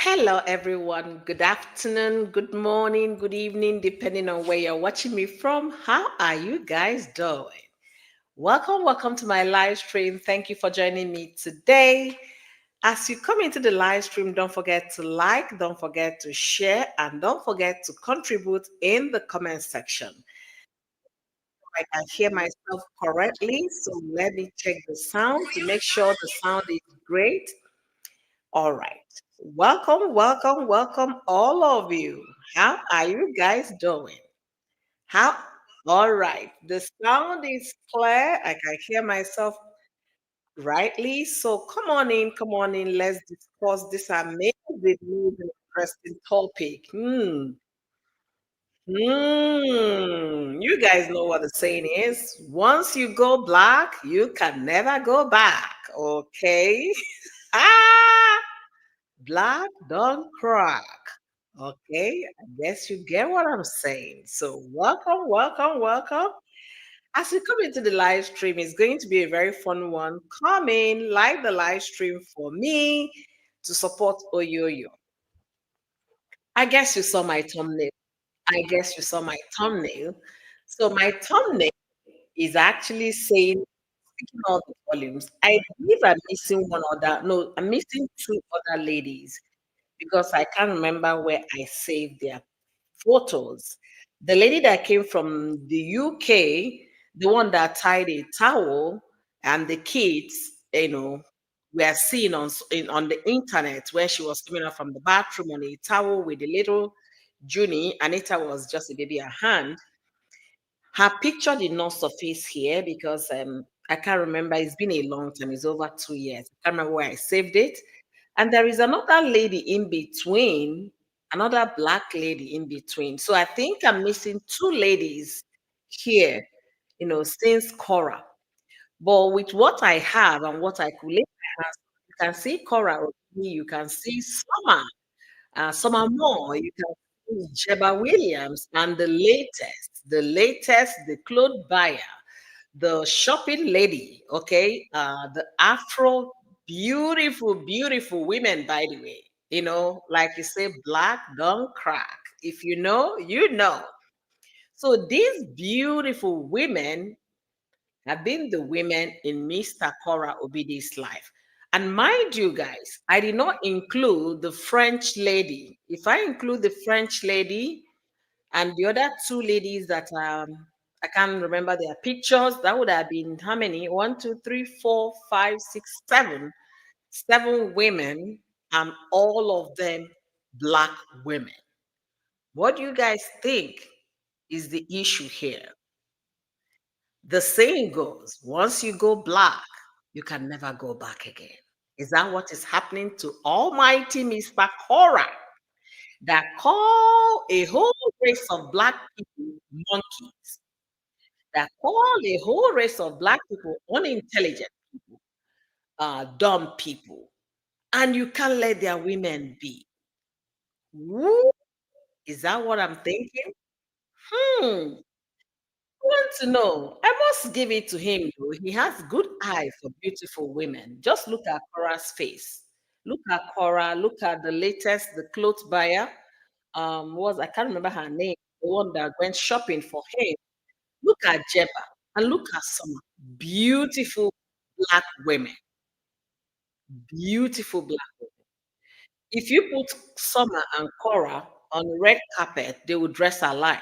Hello, everyone. Good afternoon, good morning, good evening, depending on where you're watching me from. How are you guys doing? Welcome to my live stream. Thank you for joining me today. As you come into the live stream, don't forget to like, don't forget to share, and don't forget to contribute in the comment section. I can hear myself correctly, so let me check the sound to make sure the sound is great. All right. Welcome, all of you. How are you guys doing? How? All right. The sound is clear. I can hear myself rightly. So come on in. Let's discuss this amazing, interesting topic. You guys know what the saying is. Once you go black, you can never go back. Okay. Ah. Black don't crack. Okay, I guess you get what I'm saying. So, welcome. As you come into the live stream, it's going to be a very fun one. Come in, like the live stream for me to support Oyoyo. I guess you saw my thumbnail. I guess you saw my thumbnail. So, my thumbnail is actually saying, speaking of the volumes, I believe I'm missing one other, no, I'm missing two other ladies because I can't remember where I saved their photos. The lady that came from the UK, the one that tied a towel, and the kids, were seen on the internet when she was coming out from the bathroom on a towel with a little Junie. Anita was just a baby at hand. Her picture did not surface here because I can't remember. It's been a long time. It's over 2 years. I can't remember where I saved it. And there is another lady in between, another black lady in between. So I think I'm missing two ladies here, since Korra. But with what I have and what I could lay my hands on, you can see Korra, you can see Summer Moore, you can see Jeba Williams, and the latest, the clothes buyer, the shopping lady, okay, the Afro, beautiful women, by the way. Like you say, black don't crack. If you know, you know. So these beautiful women have been the women in Mr. Cora Obidi's life. And mind you, guys, I did not include the French lady. If I include the French lady and the other two ladies that I can't remember their pictures, that would have been how many? One, two, three, four, five, six, seven. Seven women, and all of them black women. What do you guys think is the issue here? The saying goes, once you go black, you can never go back again. Is that what is happening to Almighty Mr. Cora that call a whole race of black people monkeys, that call a whole race of black people unintelligent people, dumb people, and you can't let their women be? Woo! Is that what I'm thinking? Hmm. I want to know. I must give it to him, though. He has good eye for beautiful women. Just look at Cora's face. Look at Cora. Look at the latest, the clothes buyer. Was I can't remember her name. The one that went shopping for him. Look at Jeba and look at some beautiful black women. Beautiful black women. If you put Summer and Cora on red carpet, they would dress alike.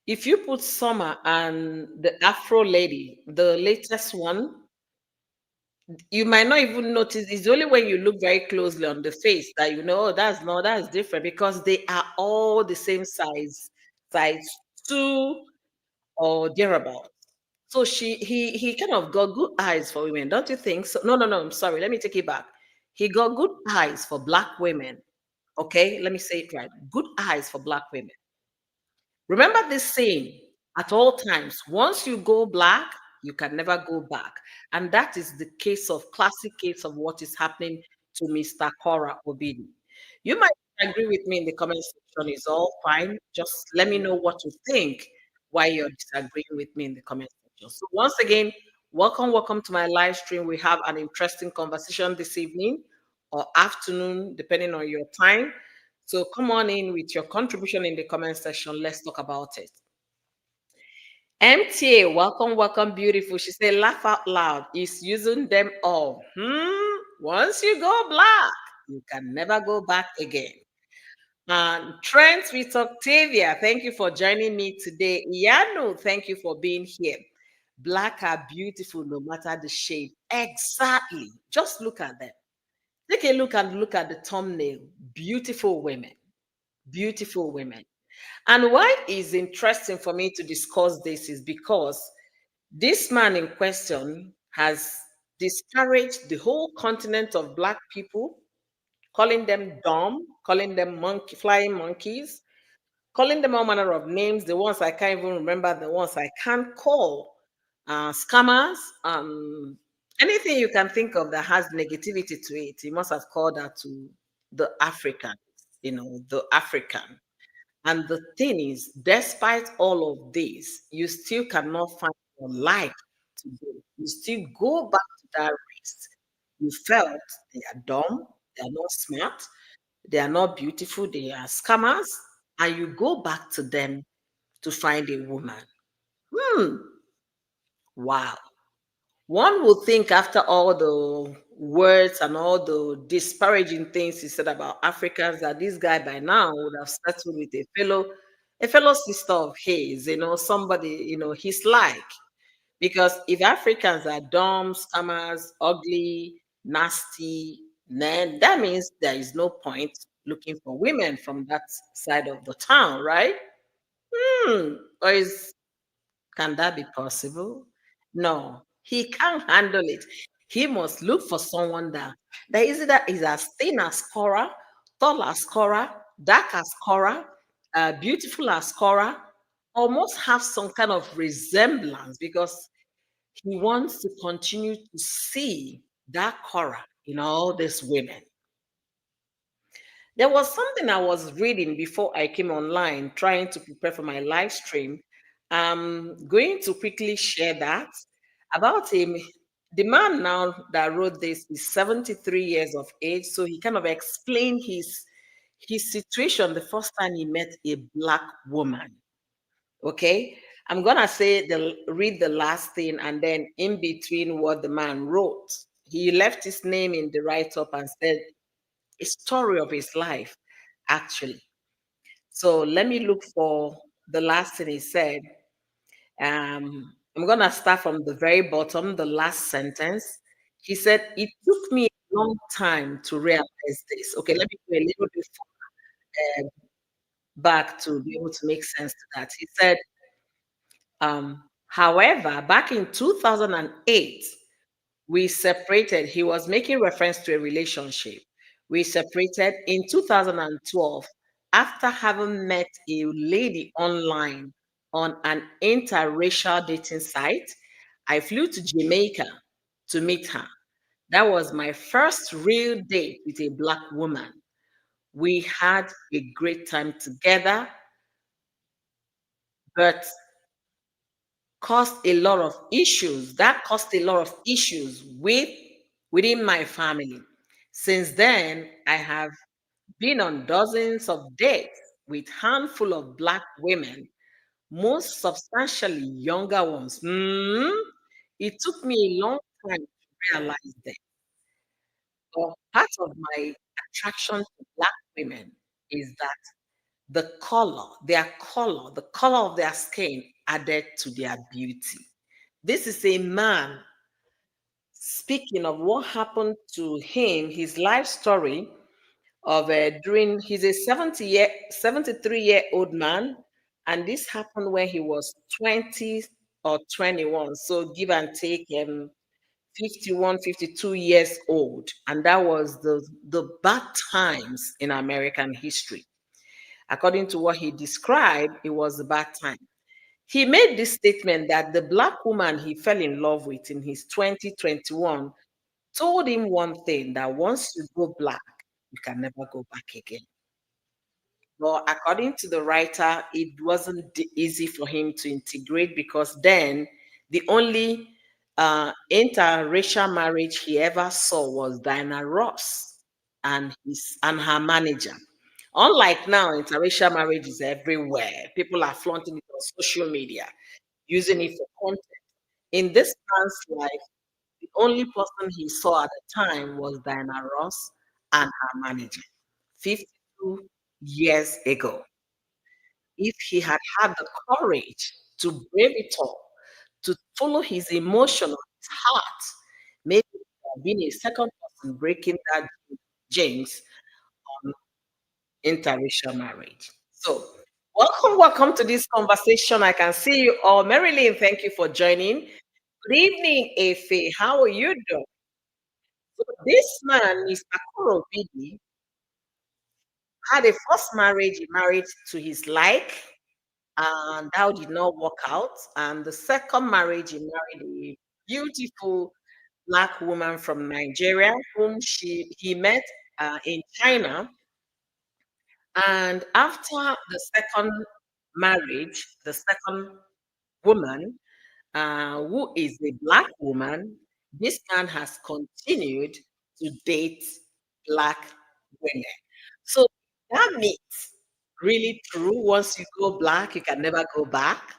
If you put Summer and the Afro lady, the latest one, you might not even notice. It's only when you look very closely on the face that you know, oh, that's different because they are all the same size two or thereabout. So he kind of got good eyes for women, don't you think? So no, I'm sorry. Let me take it back. He got good eyes for black women. Okay, let me say it right. Good eyes for black women. Remember this saying at all times, once you go black, you can never go back. And that is the classic case of what is happening to Mr. Cora Obidi. You might agree with me in the comment section, it's all fine. Just let me know what you think while you're disagreeing with me in the comment section. So, once again, welcome to my live stream. We have an interesting conversation this evening or afternoon, depending on your time. So come on in with your contribution in the comment section. Let's talk about it. MTA, welcome, welcome, beautiful. She said, laugh out loud. Is using them all. Once you go black, you can never go back again. Trent with Octavia, thank you for joining me today. Yano, thank you for being here. Black are beautiful no matter the shade. Exactly. Just look at them. Take a look at the thumbnail. Beautiful women. Beautiful women. And why it's interesting for me to discuss this is because this man in question has discouraged the whole continent of black people, calling them dumb, calling them monkey, flying monkeys, calling them all manner of names, the ones I can't even remember, the ones I can't call, scammers, anything you can think of that has negativity to it. He must have called that to the African, the African. And the thing is, despite all of this, you still cannot find your life to do. You still go back to that race. You felt they are dumb, they are not smart, they are not beautiful, they are scammers, and you go back to them to find a woman. Hmm, wow. One would think after all the words and all the disparaging things he said about Africans that this guy by now would have settled with a fellow sister of his, somebody, he's like. Because if Africans are dumb, scammers, ugly, nasty, then that means there is no point looking for women from that side of the town, right? Or can that be possible? No, he can't handle it. He must look for someone that is as thin as Korra, tall as Korra, dark as Korra, beautiful as Korra, almost have some kind of resemblance because he wants to continue to see that Korra in all these women. There was something I was reading before I came online, trying to prepare for my live stream. I'm going to quickly share that about him. The man now that wrote this is 73 years of age, so he kind of explained his situation the first time he met a black woman. Okay, I'm gonna read the last thing, and then in between what the man wrote, he left his name in the write up and said a story of his life, actually. So let me look for the last thing he said. I'm going to start from the very bottom, the last sentence. He said, it took me a long time to realize this. Okay, let me go a little bit back to be able to make sense to that. He said, however, back in 2008, we separated. He was making reference to a relationship. We separated in 2012 after having met a lady online on an interracial dating site. I flew to Jamaica to meet her. That was my first real date with a black woman. We had a great time together, but caused a lot of issues. That caused a lot of issues within my family. Since then, I have been on dozens of dates with handful of black women, most substantially younger ones. It took me a long time to realize that. But part of my attraction to black women is that the color of their skin added to their beauty. This is a man speaking of what happened to him, his life story of during he's a 73-year-old man, and this happened when he was 20 or 21. So give and take 51, 52 years old. And that was the bad times in American history. According to what he described, it was a bad time. He made this statement that the black woman he fell in love with in his 2021 told him one thing, that once you go black, you can never go back again. But according to the writer, it wasn't easy for him to integrate because then the only interracial marriage he ever saw was Diana Ross. and her manager. Unlike now, interracial marriage is everywhere. People are flaunting it on social media, using it for content. In this man's life, the only person he saw at the time was Diana Ross and her manager. 52 years ago. If he had had the courage to brave it all, to follow his emotion or his heart, maybe he would have been a second person breaking that jinx on interracial marriage. So, welcome to this conversation. I can see you all. Marilyn, thank you for joining. Good evening, Efe. How are you doing? So, this man, Mr. Korobidi, had a first marriage. He married to his like, and that did not work out. And the second marriage, he married a beautiful black woman from Nigeria, whom he met in China. And after the second marriage, the second woman, who is a black woman, this man has continued to date black women. So that means really true. Once you go black, you can never go back.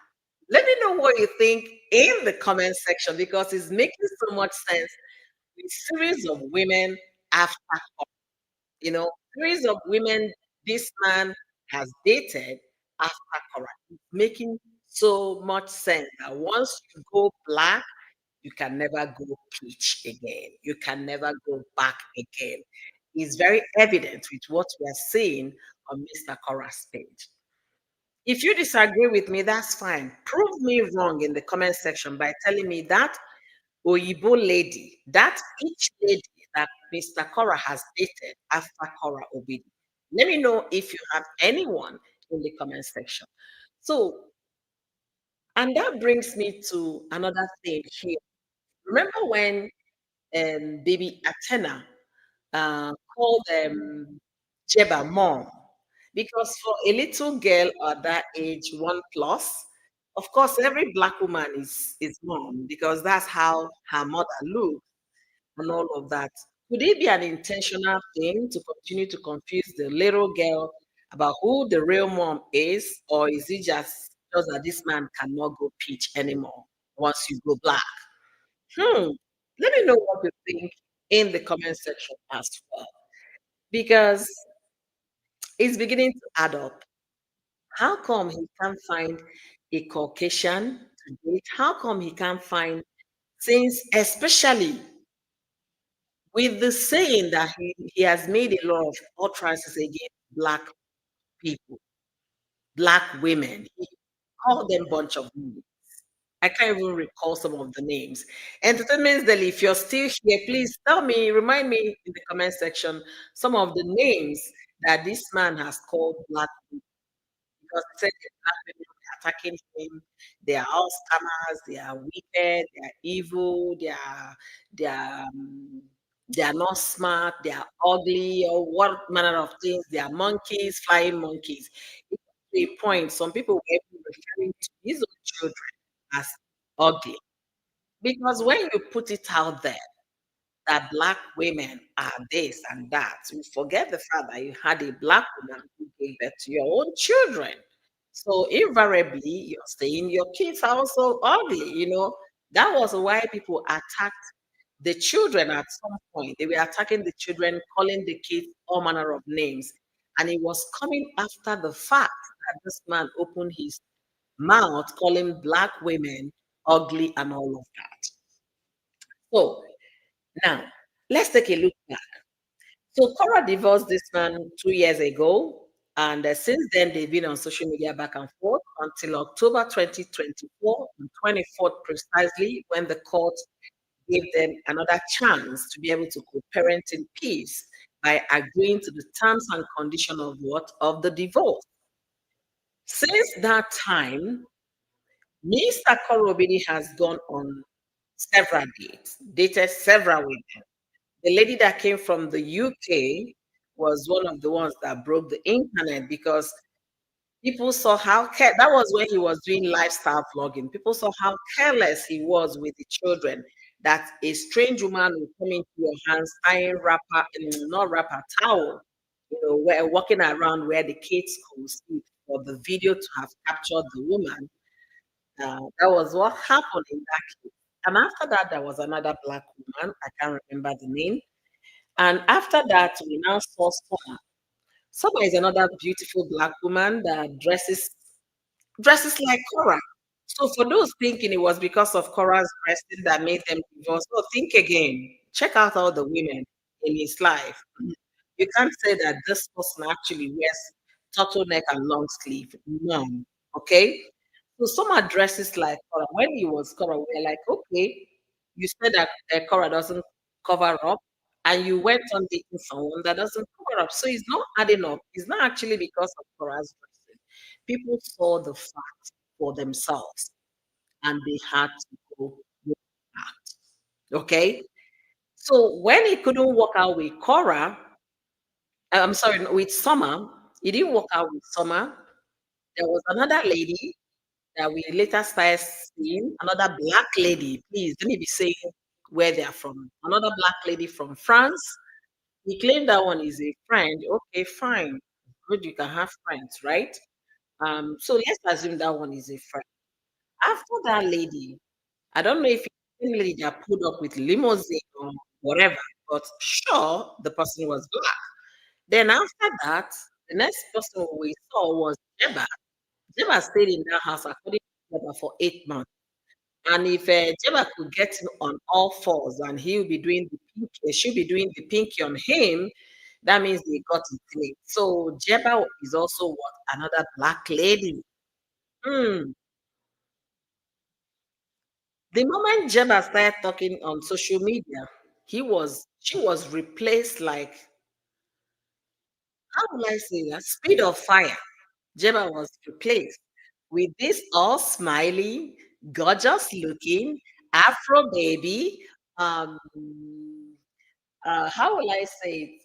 Let me know what you think in the comment section because it's making so much sense. A series of women after, series of women this man has dated after Korra. It's making so much sense that once you go black, you can never go peach again. You can never go back again. It's very evident with what we are seeing on Mr. Korra's page. If you disagree with me, that's fine. Prove me wrong in the comment section by telling me that Oyibo lady, that peach lady that Mr. Korra has dated after Korra obidi. Let me know if you have anyone in the comment section. So, and that brings me to another thing here. Remember when baby Athena called Jeba mom? Because for a little girl at that age, one plus, of course, every black woman is mom because that's how her mother looks and all of that. Could it be an intentional thing to continue to confuse the little girl about who the real mom is, or is it just that this man cannot go peach anymore once you go black? Hmm. Let me know what you think in the comment section as well, because it's beginning to add up. How come he can't find a Caucasian to date? How come he can't find, since especially with the saying that he has made a lot of utterances against black people, black women. He called them bunch of names. I can't even recall some of the names. Entertainment Daily, if you're still here, please tell me, remind me in the comment section some of the names that this man has called black people. Because he said the black women are attacking him. They are all scammers. They are wicked. They are evil. They are not smart. They are ugly, or what manner of things. They are monkeys, flying monkeys. It to a point, some people were even referring to his own children as ugly because when you put it out there that black women are this and that. You forget the fact that you had a black woman who gave birth to your own children. So invariably, you're saying your kids are also ugly. That was why people attacked the children at some point. They were attacking the children, calling the kids all manner of names. And it was coming after the fact that this man opened his mouth calling black women ugly and all of that. So now, let's take a look back. So Cora divorced this man 2 years ago, and since then they've been on social media back and forth until October 2024, on 24th precisely, when the court gave them another chance to be able to co-parent in peace by agreeing to the terms and condition of what? Of the divorce. Since that time, Mr. Korobidi has gone on several dates, dated several women. The lady that came from the UK was one of the ones that broke the internet because people saw that was when he was doing lifestyle vlogging. People saw how careless he was with the children that a strange woman will come into your hands tying wrapper, not wrapper, towel, where walking around where the kids could see for the video to have captured the woman. That was what happened in that case. And after that, there was another black woman. I can't remember the name. And after that, we now saw Summer. Summer is another beautiful black woman that dresses like Korra. So for those thinking it was because of Korra's dressing that made them divorce, no, think again. Check out all the women in his life. You can't say that this person actually wears turtleneck and long sleeve. None. Okay? So some are dresses like Korra. When he was Korra, we are like, okay, you said that Korra doesn't cover up, and you went on dating someone that doesn't cover up. So it's not adding up. It's not actually because of Korra's dressing. People saw the fact for themselves and they had to go with that. Okay? So when he couldn't work out with Korra, I'm sorry, no, with Summer, he didn't work out with Summer. There was another lady that we later started seeing, another black lady. Please, let me be saying where they are from. Another black lady from France. He claimed that one is a friend. Okay, fine. Good, you can have friends, right? So let's assume that one is a friend. After that lady, I don't know if it's the same lady that pulled up with limousine or whatever, but sure, the person was black. Then after that, the next person we saw was Jeba. Jeba stayed in that house according to Jeba for 8 months. And if Jeba could get him on all fours and he'll be doing the pinky, she'll be doing the pinky on him, that means they got intimate. So Jeba is also what? Another black lady. Hmm. The moment Jeba started talking on social media, she was replaced like, how will I say that? Speed of fire. Jeba was replaced with this all smiley, gorgeous looking Afro baby. Um, how will I say it?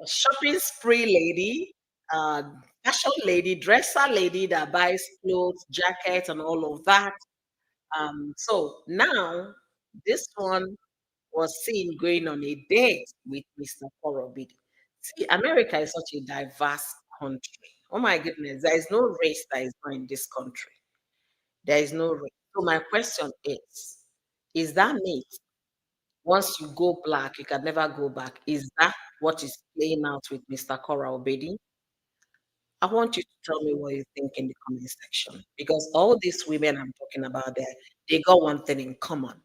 Shopping spree lady, uh, fashion lady, dresser lady that buys clothes, jackets, and all of that. So now this one was seen going on a date with Mr. Korobidi. See, America is such a diverse country. Oh my goodness, there is no race that is not in this country. There is no race. So my question is that meat, once you go black, you can never go back? Is that what is playing out with Mr. Cora Obedi? I want you to tell me what you think in the comment section. Because all these women I'm talking about there, they got one thing in common.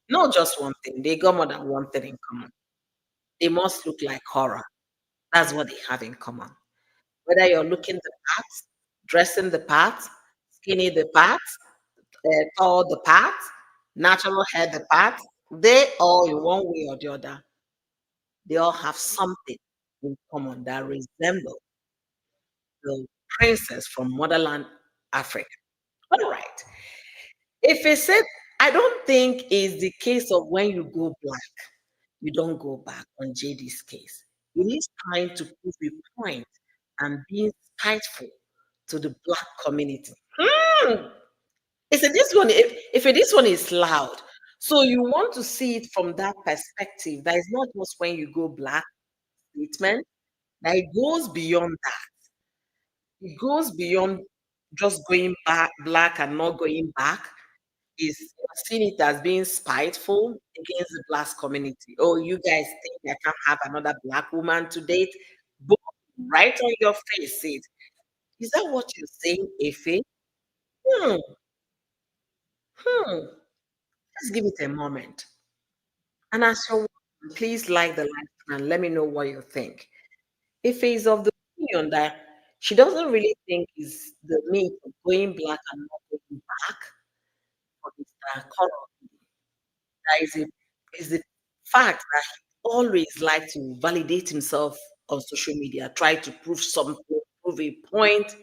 Not just one thing, they got more than one thing in common. They must look like horror. That's what they have in common. Whether you're looking the part, dressing the part, skinny the part, tall the part, natural hair the part, they all in one way or the other, they all have something in common that resemble the princess from motherland Africa. All right. If it said, I don't think it's the case of when you go black, you don't go back on JD's case. It is trying to prove a point and being spiteful to the black community. Hmm. It's a, this one, if this one is loud, so you want to see it from that perspective. That is not just when you go black statement, that it goes beyond that. It goes beyond just going back black and not going back. Is seeing it as being spiteful against the black community. Oh, you guys think I can't have another black woman to date? Boom, right on your face it. Is that what you're saying, Efe? Hmm, hmm. Let's give it a moment. And as you're watching, please like the live and let me know what you think. Ife is of the opinion that she doesn't really think is the meat of going black and not going back for Mr. Coro. That is the fact that he always likes to validate himself on social media, try to prove something, prove a point,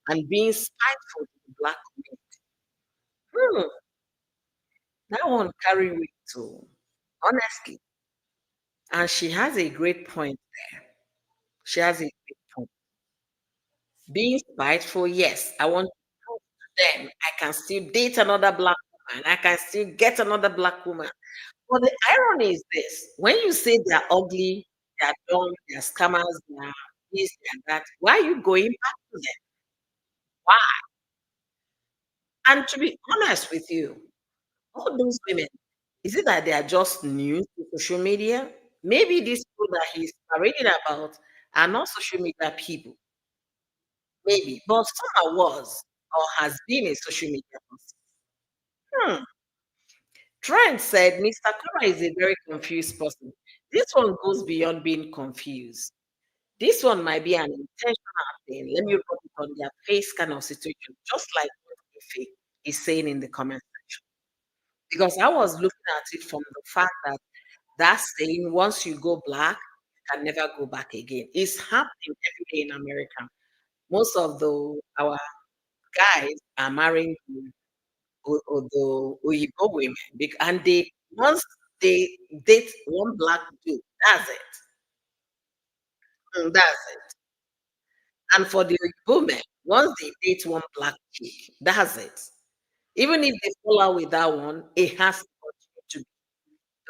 and being spiteful to the black community. Hmm, that one carry weight too, honestly. And she has a great point there. She has a great point. Being spiteful, yes, I want to prove to them I can still date another black. and I can still get another black woman. But the irony is this: when you say they're ugly, they're dumb, they're scammers, they're this, they're that, why are you going back to them? Why? And to be honest with you, all those women, is it that they are just new to social media? Maybe these people that he's parading about are not social media people. Maybe. But someone was or has been a social media person. Hmm. Trent said Mr. Korra is a very confused person. This one goes beyond being confused. This one might be an intentional thing. Let me rub it on their face kind of situation, just like what Ife is saying in the comment section. Because I was looking at it from the fact that that saying, once you go black, you can never go back again. It's happening every day in America. Most of the our guys are marrying the Oyibo women, and they once they date one black dude, that's it. That's it. And for the Oyibo men, once they date one black chick, that's it. Even if they fall out with that one, it has to continue to be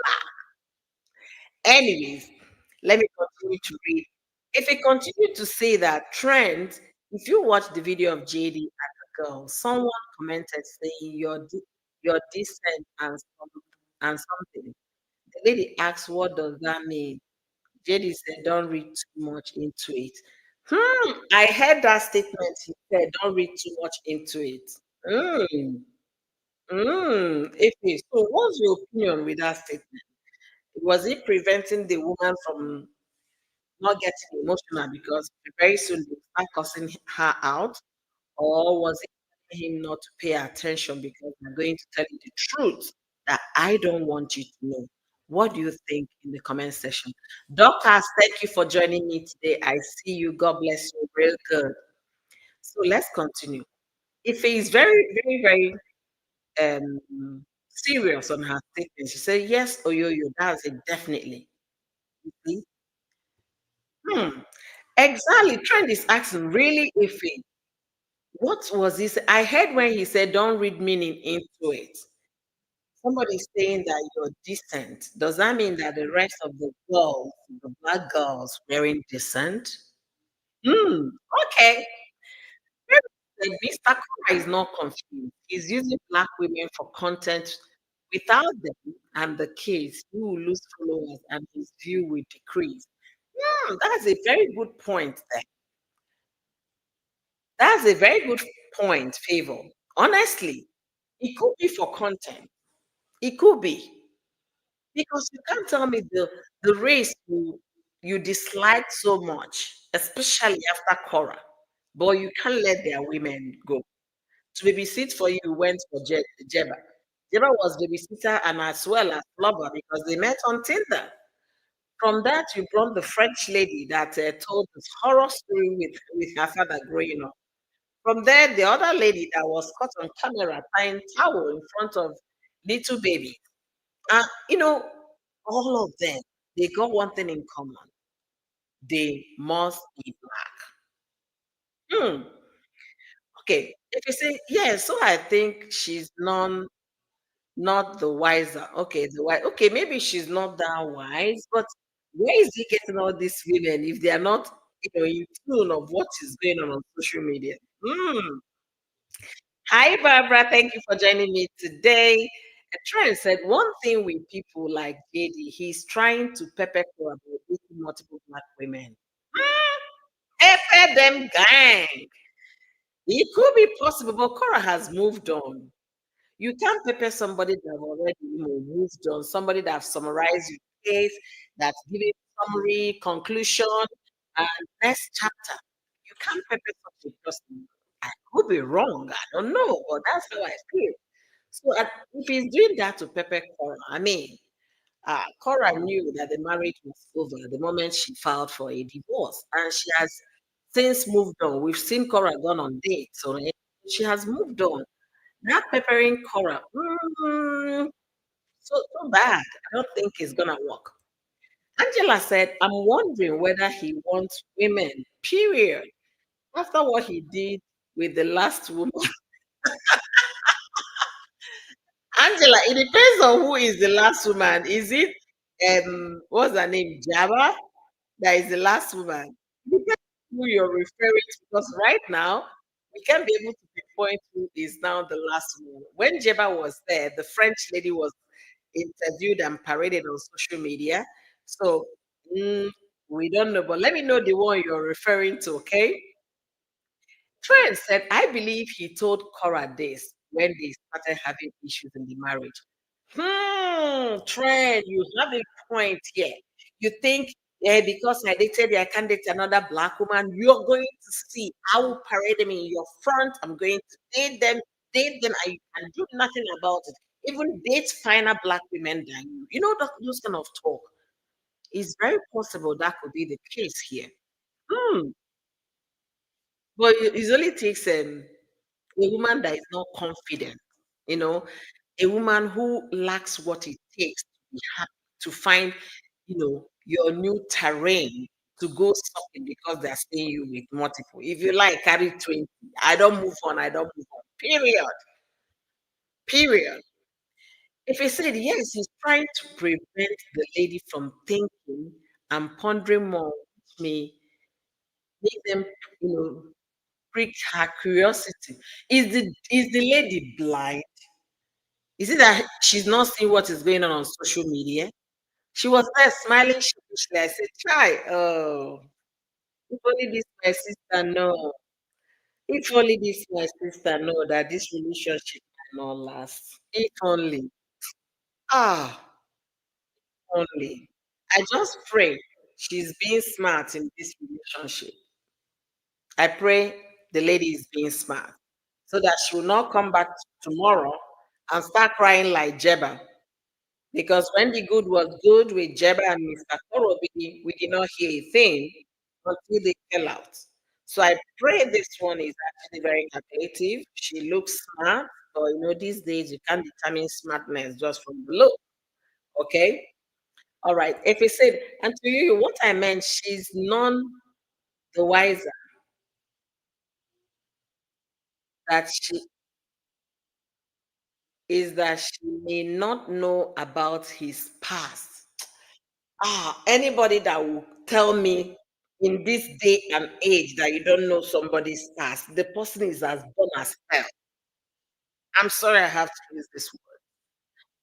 black. Anyways, let me continue to read. If it continue to say that trend, if you watch the video of JD and the girl, someone commented saying you're decent and something. The lady asked, "What does that mean?" JD said, "Don't read too much into it." I heard that statement. He said, "Don't read too much into it." Mm, Okay, so what's your opinion with that statement? Was it preventing the woman from not getting emotional because very soon they start cussing her out, or was it telling him not to pay attention because they're going to tell you the truth that I don't want you to know? What do you think in the comment section? Dorcas, thank you for joining me today. I see you. God bless you. Real good. So let's continue. If he is very, very, very serious on her statement, she said, yes, Oyoyo, that's it, definitely. You see? Hmm. Exactly. Trend is asking, really, Ife, what was this? I heard when he said, don't read meaning into it. Somebody saying that you're decent. Does that mean that the rest of the girls, the black girls, wearing decent? Hmm. Okay. Maybe Mr. Kora is not confused. He's using black women for content. Without them and the kids, he will lose followers and his view will decrease. That's a very good point there. That's a very good point, Favor. Honestly, it could be for content. It could be. Because you can't tell me the race you dislike so much, especially after Cora, but you can't let their women go. To babysit for you, went for Jeba. Jeba was babysitter and as well as lover because they met on Tinder. From that, you brought the French lady that told this horror story with her father growing up. From there, the other lady that was caught on camera tying towel in front of little baby. You know, all of them, they got one thing in common. They must be black. Okay. If you say, yeah, so I think she's not the wiser. Okay, the wise. Okay, maybe she's not that wise, but where is he getting all these women if they are not, in tune of what is going on social media? Hmm. Hi, Barbara. Thank you for joining me today. Trent said one thing with people like JD, he's trying to pepper about dating multiple black women. Pepper them gang. It could be possible, but Cora has moved on. You can't prepare somebody that have already moved on, somebody that have summarized your case, that's giving summary, conclusion, and next chapter. You can't prepare such a person. I could be wrong. I don't know, but that's how I feel. So if he's doing that to Pepe Cora, I mean, Cora knew that the marriage was over the moment she filed for a divorce, and she has since moved on. We've seen Cora gone on dates, so she has moved on. That peppering Cora, so bad. I don't think it's gonna work. Angela said, "I'm wondering whether he wants women. Period. After what he did with the last woman, Angela, it depends on who is the last woman. Is it what's her name? Java? That is the last woman. It depends on who you're referring to, because right now we can't be able to pinpoint who is now the last woman. When Jeba was there, the French lady was interviewed and paraded on social media. So we don't know. But let me know the one you're referring to, okay? Trent said, I believe he told Cora this when they started having issues in the marriage. Trent, you have a point here. You think, yeah, because I dated, I can't date another black woman. You're going to see. I will parade them in your front. I'm going to date them, and you can do nothing about it. Even date finer black women than you. You know, those kind of talk. It's very possible that could be the case here. Hmm. But it only takes a woman that is not confident, you know, a woman who lacks what it takes to be happy, to find, your new terrain to go something because they're seeing you with multiple. If you like, carry 20. I don't move on. I don't move on. Period. Period. If he said yes, he's trying to prevent the lady from thinking and pondering more, which may make them, you know, prick her curiosity. Is the lady blind? Is it that she's not seeing what is going on social media? She was there smiling sheepishly. I said, "Try, oh, if only this my sister know. If only this my sister know that this relationship cannot last. If only, ah, only. I just pray she's being smart in this relationship. I pray the lady is being smart so that she will not come back tomorrow and start crying like Jeba. Because when the good was good with Jeba and Mr. Korobi, we did not hear a thing until they fell out. So I pray this one is actually very calculative. She looks smart, but these days you can't determine smartness just from the look. Okay? All right. If he said, and to you, what I meant, she's none the wiser that she that she may not know about his past. Anybody that will tell me in this day and age that you don't know somebody's past, the person is as dumb as hell. I'm sorry I have to use this word.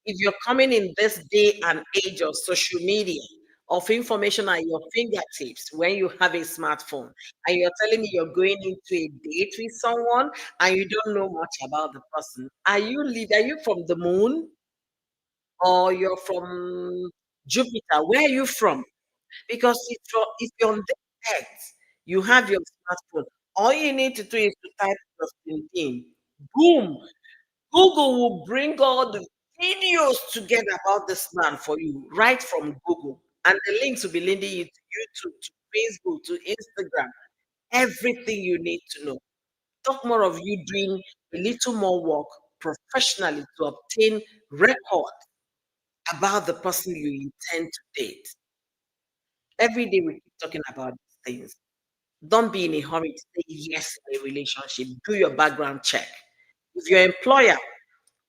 If you're coming in this day and age of social media, of information at your fingertips when you have a smartphone, and you're telling me you're going into a date with someone and you don't know much about the person, are you from the moon or you're from Jupiter? Where are you from? Because if you're on the earth, you have your smartphone. All you need to do is to type your in. Boom! Google will bring all the videos together about this man for you, right from Google. And the links will be leading you to YouTube, to Facebook, to Instagram. Everything you need to know. Talk more of you doing a little more work professionally to obtain record about the person you intend to date. Every day we keep talking about these things. Don't be in a hurry to say yes in a relationship. Do your background check. If your employer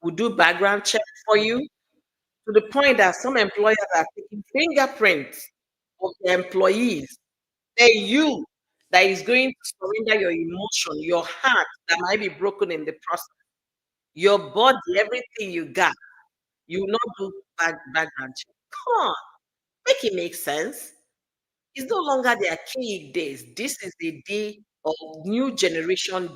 will do background check for you, to the point that some employers are taking fingerprints of their employees, then you that is going to surrender your emotion, your heart that might be broken in the process, your body, everything you got, you will not do background check. Come on, make it make sense. It's no longer the archaic days. This is the day of new generation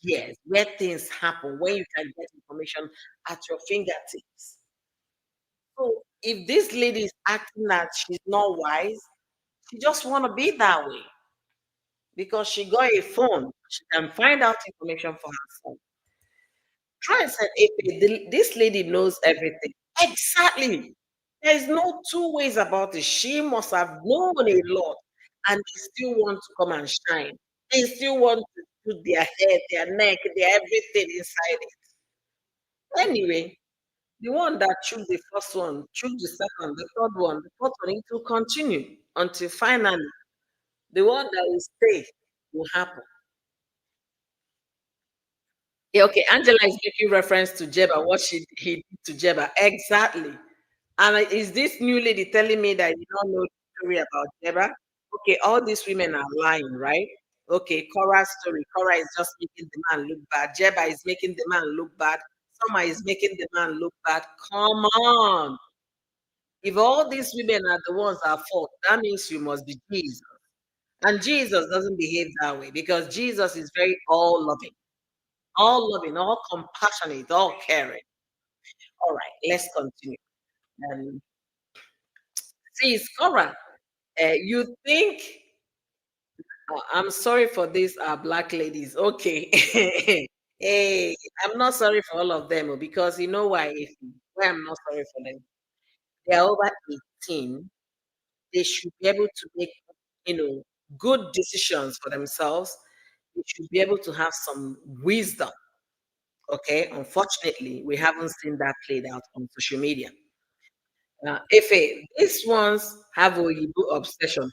years where things happen, where you can get information at your fingertips. So if this lady is acting that she's not wise, she just want to be that way because she got a phone. She can find out information for herself. Try and say, this lady knows everything. Exactly. There's no two ways about it. She must have known a lot and they still want to come and shine. They still want to put their head, their neck, their everything inside it. Anyway, the one that choose the first one, choose the second, the third one, the fourth one, it will continue until finally the one that will stay will happen. Yeah, okay, Angela is making reference to Jeba, what he did to Jeba. Exactly. And is this new lady telling me that you don't know the story about Jeba? Okay, all these women are lying, right? Okay, Korra's story. Korra is just making the man look bad. Jeba is making the man look bad. Summer is making the man look bad. Come on. If all these women are the ones at fault, that means you must be Jesus. And Jesus doesn't behave that way because Jesus is very all loving, all compassionate, all caring. All right, let's continue. Um, see, Cora, you think, I'm sorry for these black ladies. Okay. Hey, I'm not sorry for all of them because you know why? Why I'm not sorry for them. They're over 18. They should be able to make, good decisions for themselves. They should be able to have some wisdom. Okay. Unfortunately, we haven't seen that played out on social media. Ife, these ones have Oyibo obsession.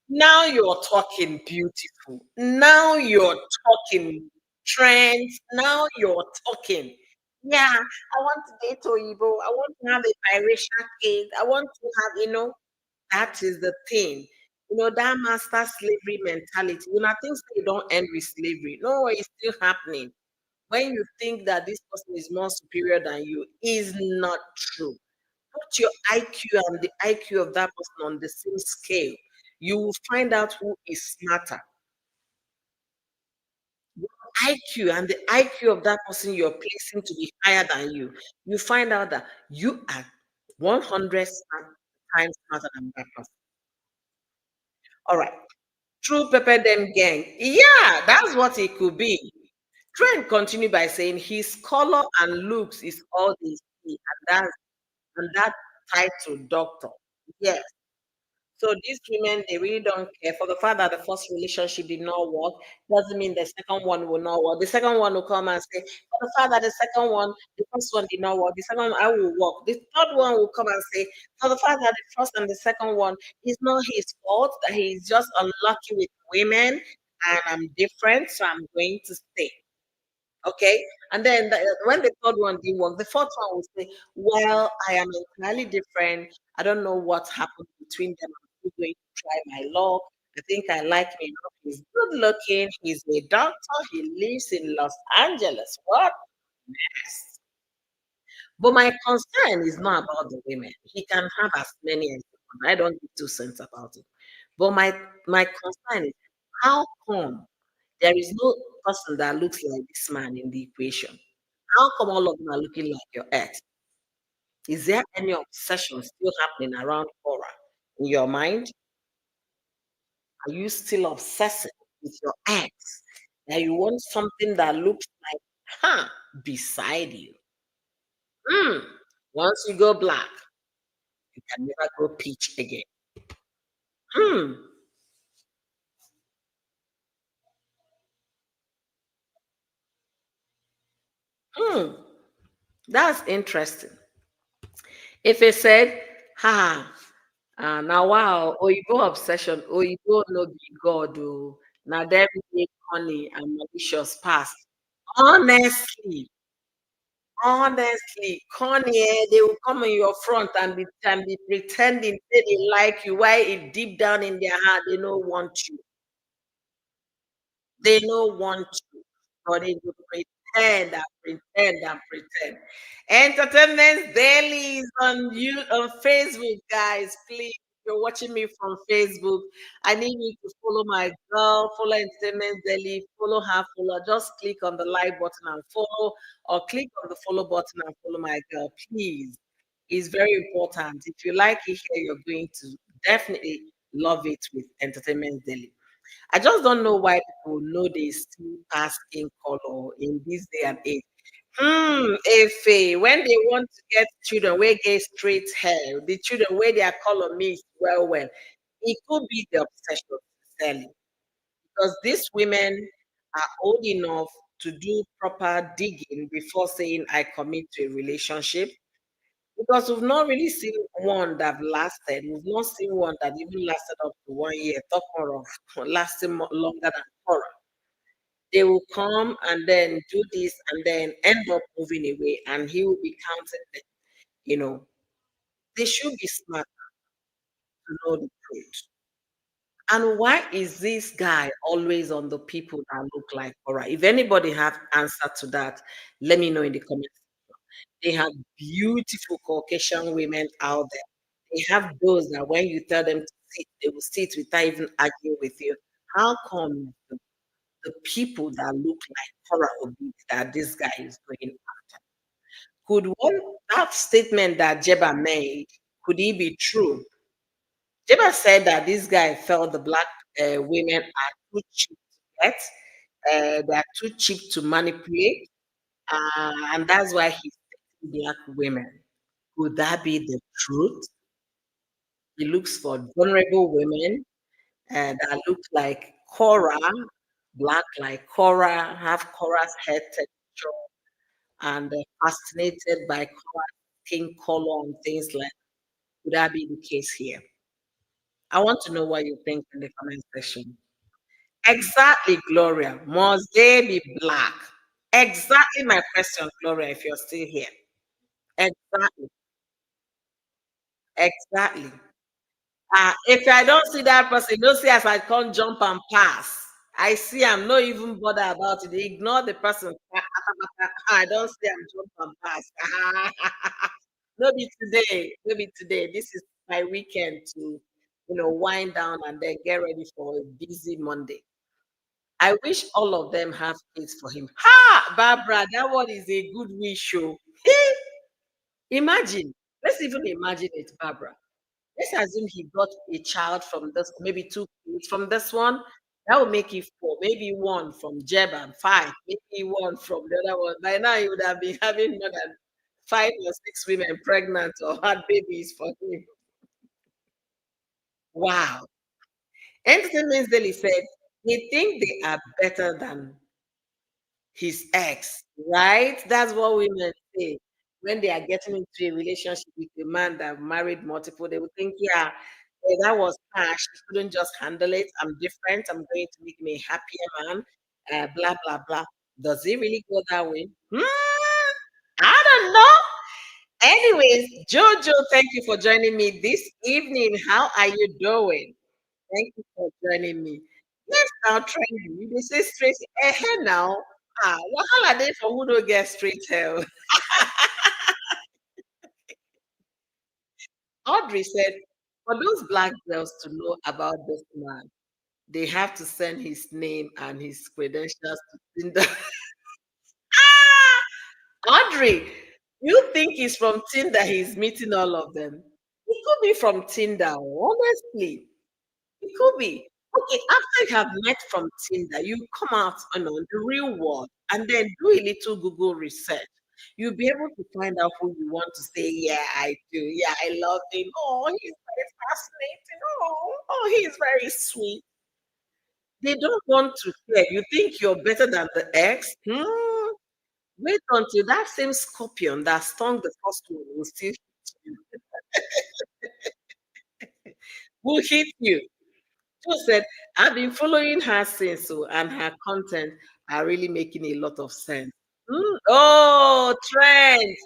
Now you're talking beautiful. Now you're talking trends. Now you're talking. Yeah, I want to date Oyibo. I want to have a biracial kid. I want to have, that is the thing. That master slavery mentality. Things that you don't end with slavery. No, it's still happening. When you think that this person is more superior than you, is not true. Put your IQ and the IQ of that person on the same scale. You will find out who is smarter. IQ and the IQ of that person you're placing to be higher than you. You find out that you are 100 times smarter than that person. All right. True Pepper Them Gang. Yeah, that's what it could be. Trent continued by saying his color and looks is all they see, and that title doctor. Yes. So these women, they really don't care. For the fact that the first relationship did not work, doesn't mean the second one will not work. The second one will come and say, for the fact that the first one did not work, the second one I will work. The third one will come and say, for the fact that the first and the second one is not his fault, that he's just unlucky with women, and I'm different, so I'm going to stay. Okay. And then when the third one didn't work, the fourth one will say, well, I am entirely different. I don't know what happened between them. I'm still going to try my luck. I think I like him enough. He's good looking. He's a doctor. He lives in Los Angeles. What mess? But my concern is not about the women. He can have as many as he wants. I don't give 2 cents about it. But my concern is how come there is no person that looks like this man in the equation? How come all of them are looking like your ex? Is there any obsession still happening around Korra in your mind? Are you still obsessing with your ex? That you want something that looks like, beside you? Hmm. Once you go black, you can never go peach again. Hmm. Hmm. That's interesting. If it said, ha, now wow, Oyibo obsession, Oyibo no be God, oh, now them dey honey and malicious past. Honestly, honestly, Connie, they will come in your front and be pretending say they like you, while it deep down in their heart they don't want you. They don't want you, but they will pretend and pretend and pretend. Entertainment Daily is on Facebook, guys. Please, if you're watching me from Facebook, I need you to follow my girl, follow Entertainment Daily, follow her, follow. Just click on the like button and follow, or click on the follow button and follow my girl, please. It's very important. If you like it here, you're going to definitely love it with Entertainment Daily. I just don't know why people know they still pass skin color in this day and age. If when they want to get children where get straight hair, the children where their color mix well, it could be the obsession selling because these women are old enough to do proper digging before saying I commit to a relationship. Because we've not really seen one that lasted. We've not seen one that even lasted up to 1 year. Talk more of lasting longer than horror. They will come and then do this and then end up moving away, and he will be counting them. You know, they should be smart to know the truth. And why is this guy always on the people that look like Korra? If anybody have answer to that, let me know in the comments. They have beautiful Caucasian women out there. They have those that when you tell them to sit, they will sit without even arguing with you. How come the people that look like Korra Obidi that this guy is going after? Could one that statement that Jeba made, could it be true? Jeba said that this guy felt the black women are too cheap to get, they are too cheap to manipulate, and that's why he's taking black women. Could that be the truth? He looks for vulnerable women that look like Cora, black like Cora, have Cora's head texture, and fascinated by Cora's skin color and things like that. Could that be the case here? I want to know what you think in the comment section. Exactly, Gloria. Must they be black? Exactly my question, Gloria, if you're still here. Exactly. Exactly. If I don't see that person, don't see as I can't jump and pass. I see I'm not even bothered about it. Ignore the person. I don't see I'm jump and pass. Maybe today. Maybe today. This is my weekend to, wind down and then get ready for a busy Monday. I wish all of them have kids for him. Ha, Barbara, that one is a good wish. Show. Imagine. Let's even imagine it, Barbara. Let's assume he got a child from this, maybe two kids from this one. That would make it four, maybe one from Jeb and five, maybe one from the other one. By now, he would have been having more than 5 or 6 women pregnant or had babies for him. Wow. Entertainment Daily said they think they are better than his ex, right? That's what women say when they are getting into a relationship with a man that married multiple. They would think, yeah, that was cash. She couldn't just handle it. I'm different. I'm going to make me a happier man. Blah blah blah. Does it really go that way? I don't know. Anyways, Jojo, thank you for joining me this evening. How are you doing? Thank you for joining me. Yes, now trending. You dey say straight hair now. Wahala dey for who don't get straight hair. Audrey said, for those black girls to know about this man, they have to send his name and his credentials to Tinder. Audrey, you think it's from Tinder he's meeting all of them? It could be from Tinder, honestly. It could be. Okay, after you have met from Tinder, you come out the real world and then do a little Google research. You'll be able to find out who you want to say, yeah, I do. Yeah, I love him. Oh, he's very fascinating. Oh, he's very sweet. They don't want to hear. You think you're better than the ex? Wait until that same scorpion that stung the first one will still hit you. Will hit you. Jo said, I've been following her since, so, and her content are really making a lot of sense. Oh, Trent.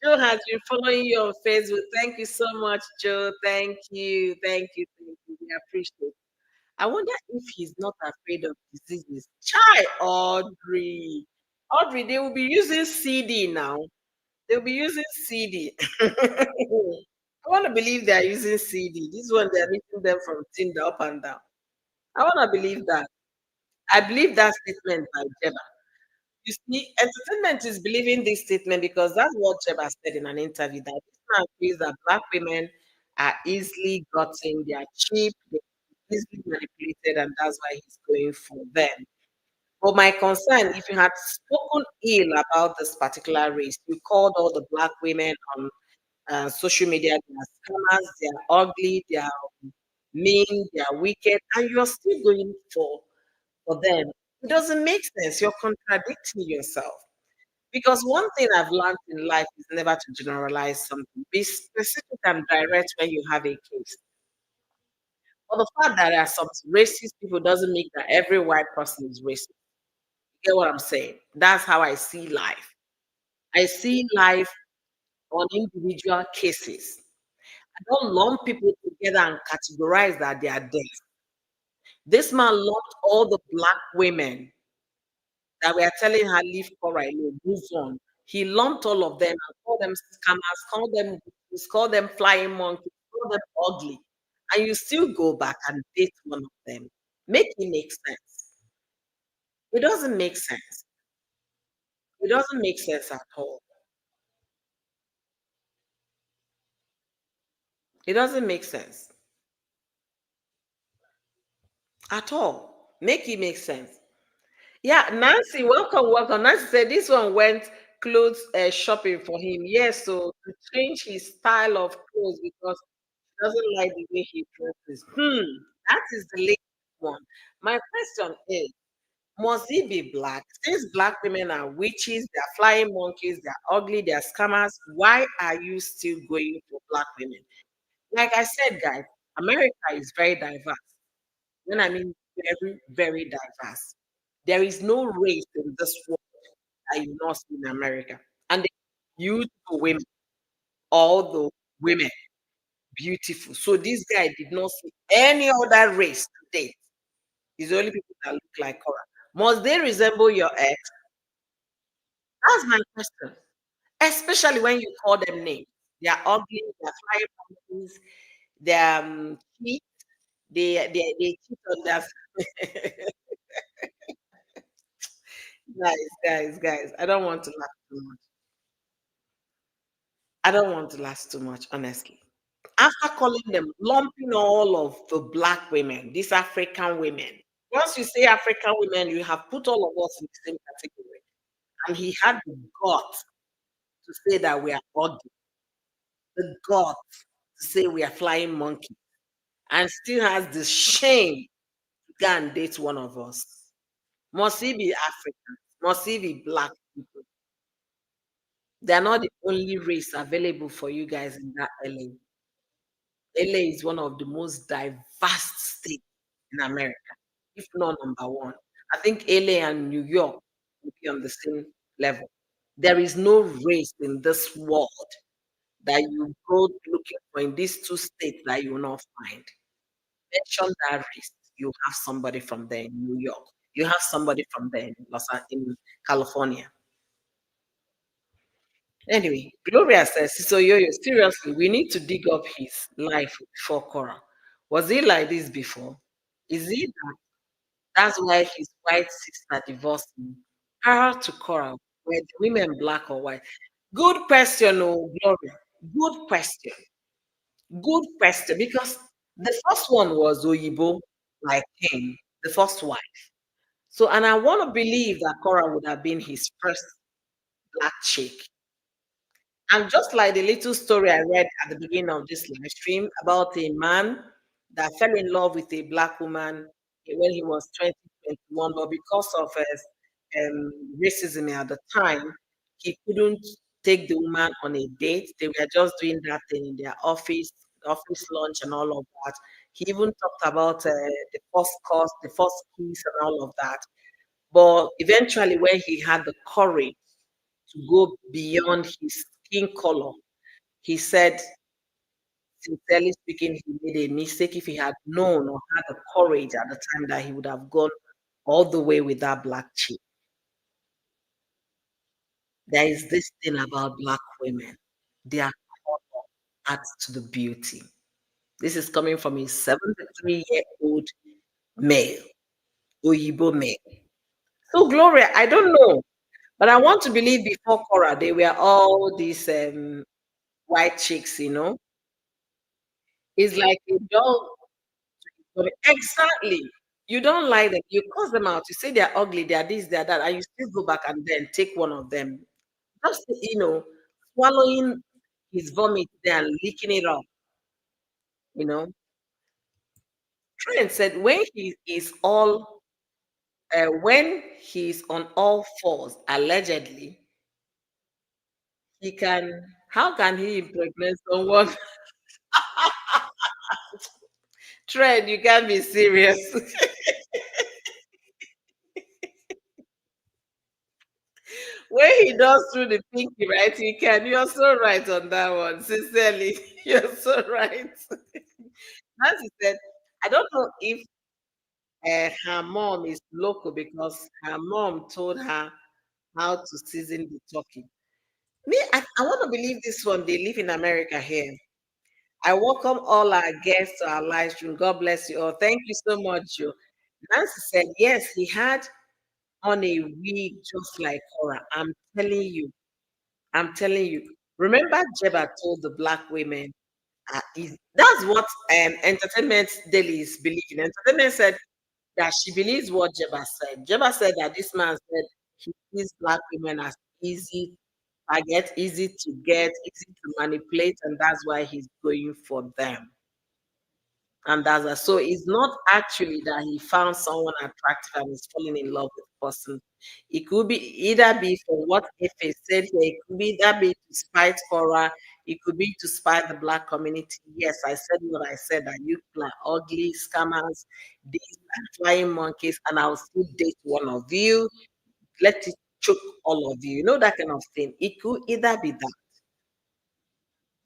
Joe has been following you on Facebook. Thank you so much, Joe. Thank you. Thank you. Thank you. We appreciate it. I wonder if he's not afraid of diseases. Chai, Audrey. Audrey, they will be using CD now. They'll be using CD. I want to believe they are using CD. This one, they're meeting them from Tinder up and down. I want to believe that. I believe that statement by Jeba. You see, entertainment is believing this statement because that's what Jeba said in an interview that this man feels that black women are easily gotten, they are cheap, they're easily manipulated, and that's why he's going for them. But my concern, if you had spoken ill about this particular race, you called all the black women on social media, they are scammers, they are ugly, they are mean, they are wicked, and you're still going for them. It doesn't make sense. You're contradicting yourself. Because one thing I've learned in life is never to generalize something. Be specific and direct when you have a case. But the fact that there are some racist people doesn't mean that every white person is racist. Get what I'm saying? That's how I see life. I see life on individual cases. I don't lump people together and categorize that they are dead. This man lumped all the black women that were telling her, leave Korra alone, move on. He lumped all of them and called them scammers, called them flying monkeys, called them ugly. And you still go back and date one of them. Make it make sense. It doesn't make sense. It doesn't make sense at all. It doesn't make sense at all. Make it make sense. Yeah, Nancy, welcome, welcome. Nancy said this one went clothes shopping for him. Yes, so to change his style of clothes because he doesn't like the way he dresses. That is the latest one. My question is, must he be black? Since black women are witches, they're flying monkeys, they're ugly, they're scammers, why are you still going for black women? Like I said, guys, America is very diverse. When I mean very, very diverse. There is no race in this world that you not see in America. And they're beautiful women, all the women, beautiful. So this guy did not see any other race to date. It's the only people that look like Korra. Must they resemble your ex? That's my question. Especially when you call them names. They are ugly, they're flying monkeys, they're cheat, they cheat on their guys. I don't want to laugh too much. I don't want to last too much, honestly. After calling them, lumping all of the black women, these African women. Once you say African women, you have put all of us in the same category. And he had the guts to say that we are ugly, the guts to say we are flying monkey, and still has the shame to go and date one of us. Must he be African? Must he be black people? They are not the only race available for you guys in that LA. LA is one of the most diverse states in America, if not number one. I think LA and New York will be on the same level. There is no race in this world that you go looking for in these two states that you will not find. Mention that race, you have somebody from there in New York. You have somebody from there in in California. Anyway, Gloria says, so yo, seriously, we need to dig up his life before Cora. Was he like this before? Is he that? That's why his white sister divorced him. Prior to Cora, were the women black or white? Good question, oh, Gloria. Good question. Good question. Because the first one was Oyibo, like him, the first wife. So, and I want to believe that Cora would have been his first black chick. And just like the little story I read at the beginning of this live stream about a man that fell in love with a black woman when he was 2021, but because of racism at the time, he couldn't take the woman on a date. They were just doing that thing in their office lunch and all of that. He even talked about the first course, the first kiss, and all of that. But eventually, when he had the courage to go beyond his skin color, he said, sincerely speaking, he made a mistake. If he had known or had the courage at the time that he would have gone all the way with that black chick. There is this thing about black women. Their color adds to the beauty. This is coming from a 73-year-old male, Oyibo male. So, Gloria, I don't know, but I want to believe before Cora, they were all these white chicks, you know. It's like a dog. Exactly. You don't like them. You curse them out. You say they're ugly, they're this, they're that, and you still go back and then take one of them. Just, swallowing his vomit there and licking it up, you know. Trent said when he's on all fours, allegedly, how can he impregnate someone? Trent, you can't be serious. way he does through the pinky, right? He can. You're so right on that one. Sincerely, you're so right. Nancy said, I don't know if her mom is local because her mom told her how to season the turkey. Me, I want to believe this one. They live in America here. I welcome all our guests to our live stream. God bless you all. Thank you so much, Joe. Nancy said, yes, he had on a wig just like Korra. Telling you, I'm telling you. Remember, Jeba told the black women, that's what Entertainment Daily is believing. Entertainment said that she believes what Jeba said. Jeba said that this man said he sees black women as easy target, easy to get, easy to manipulate, and that's why he's going for them. And that's a, so it's not actually that he found someone attractive and is falling in love with the person. It could be either be for what if he said here, it could be either be to spite Cora, it could be to spite the black community. Yes, I said what I said that you people are ugly scammers, these are flying monkeys, and I'll still date one of you. Let it choke all of you. You know that kind of thing. It could either be that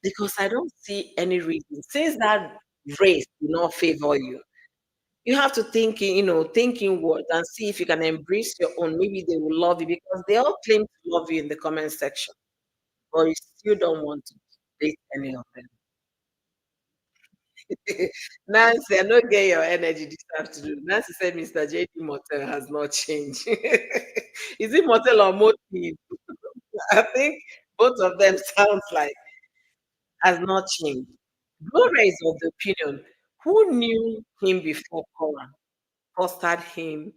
because I don't see any reason since that race do not favor you. You have to think in, think inward and see if you can embrace your own. Maybe they will love you because they all claim to love you in the comment section, but you still don't want to date any of them. Nancy, I don't get your energy this afternoon. Nancy said Mr. JD Motel has not changed. Is it Motel or Motel? I think both of them sounds like has not changed. Gloria is of the opinion who knew him before Cora fostered him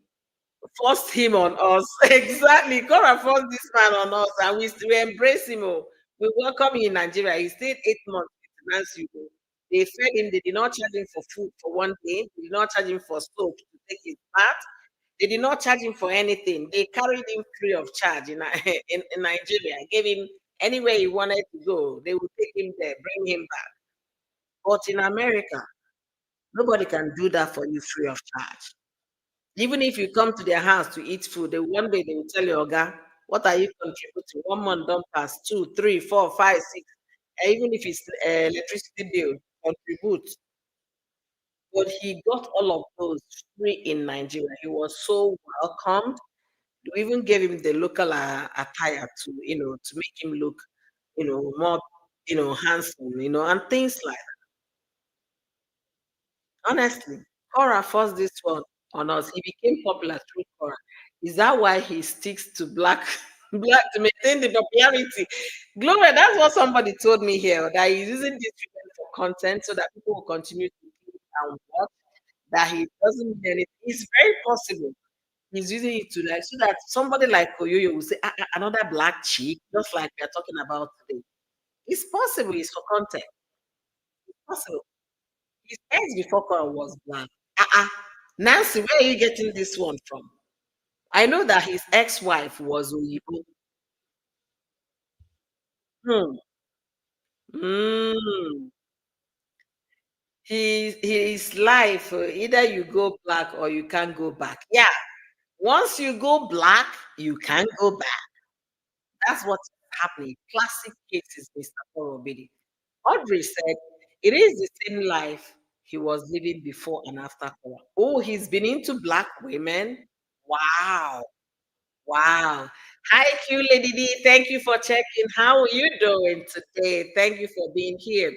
forced him on us. Exactly. God forced this man on us, and we embrace him. Oh. We welcome him in Nigeria. He stayed 8 months with Nancy. Oh. They fed him. They did not charge him for food for one day. They did not charge him for soap to take his bath. They did not charge him for anything. They carried him free of charge in, in Nigeria. Gave him anywhere he wanted to go. They would take him there, bring him back. But in America, nobody can do that for you free of charge. Even if you come to their house to eat food, one day they will tell you, Oga, what are you contributing? 1 month don't pass, two, three, four, five, six. Even if it's electricity bill, contribute. But he got all of those free in Nigeria. He was so welcomed. We even gave him the local attire to, to make him look, more, handsome, and things like honestly, Korra forced this one on us. He became popular through Korra. Is that why he sticks to black black to maintain the popularity? Gloria, that's what somebody told me here that he's using this treatment for content so that people will continue to click and watch. That he doesn't need anything. It's very possible. He's using it to like so that somebody like Koyoyo will say another black chick, just like we are talking about today. It's possible. It's for content. It's possible. His ex before Cora was black. Uh-uh. Nancy, where are you getting this one from? I know that his ex-wife was Oyibo. Hmm. Mm. His life, either you go black or you can't go back. Yeah. Once you go black, you can't go back. That's what's happening. Classic cases, Mr. Korobidi. Audrey said it is the same life he was living before and after Cora. Oh, he's been into black women. Wow. Wow. Hi, Q Lady D. Thank you for checking. How are you doing today? Thank you for being here.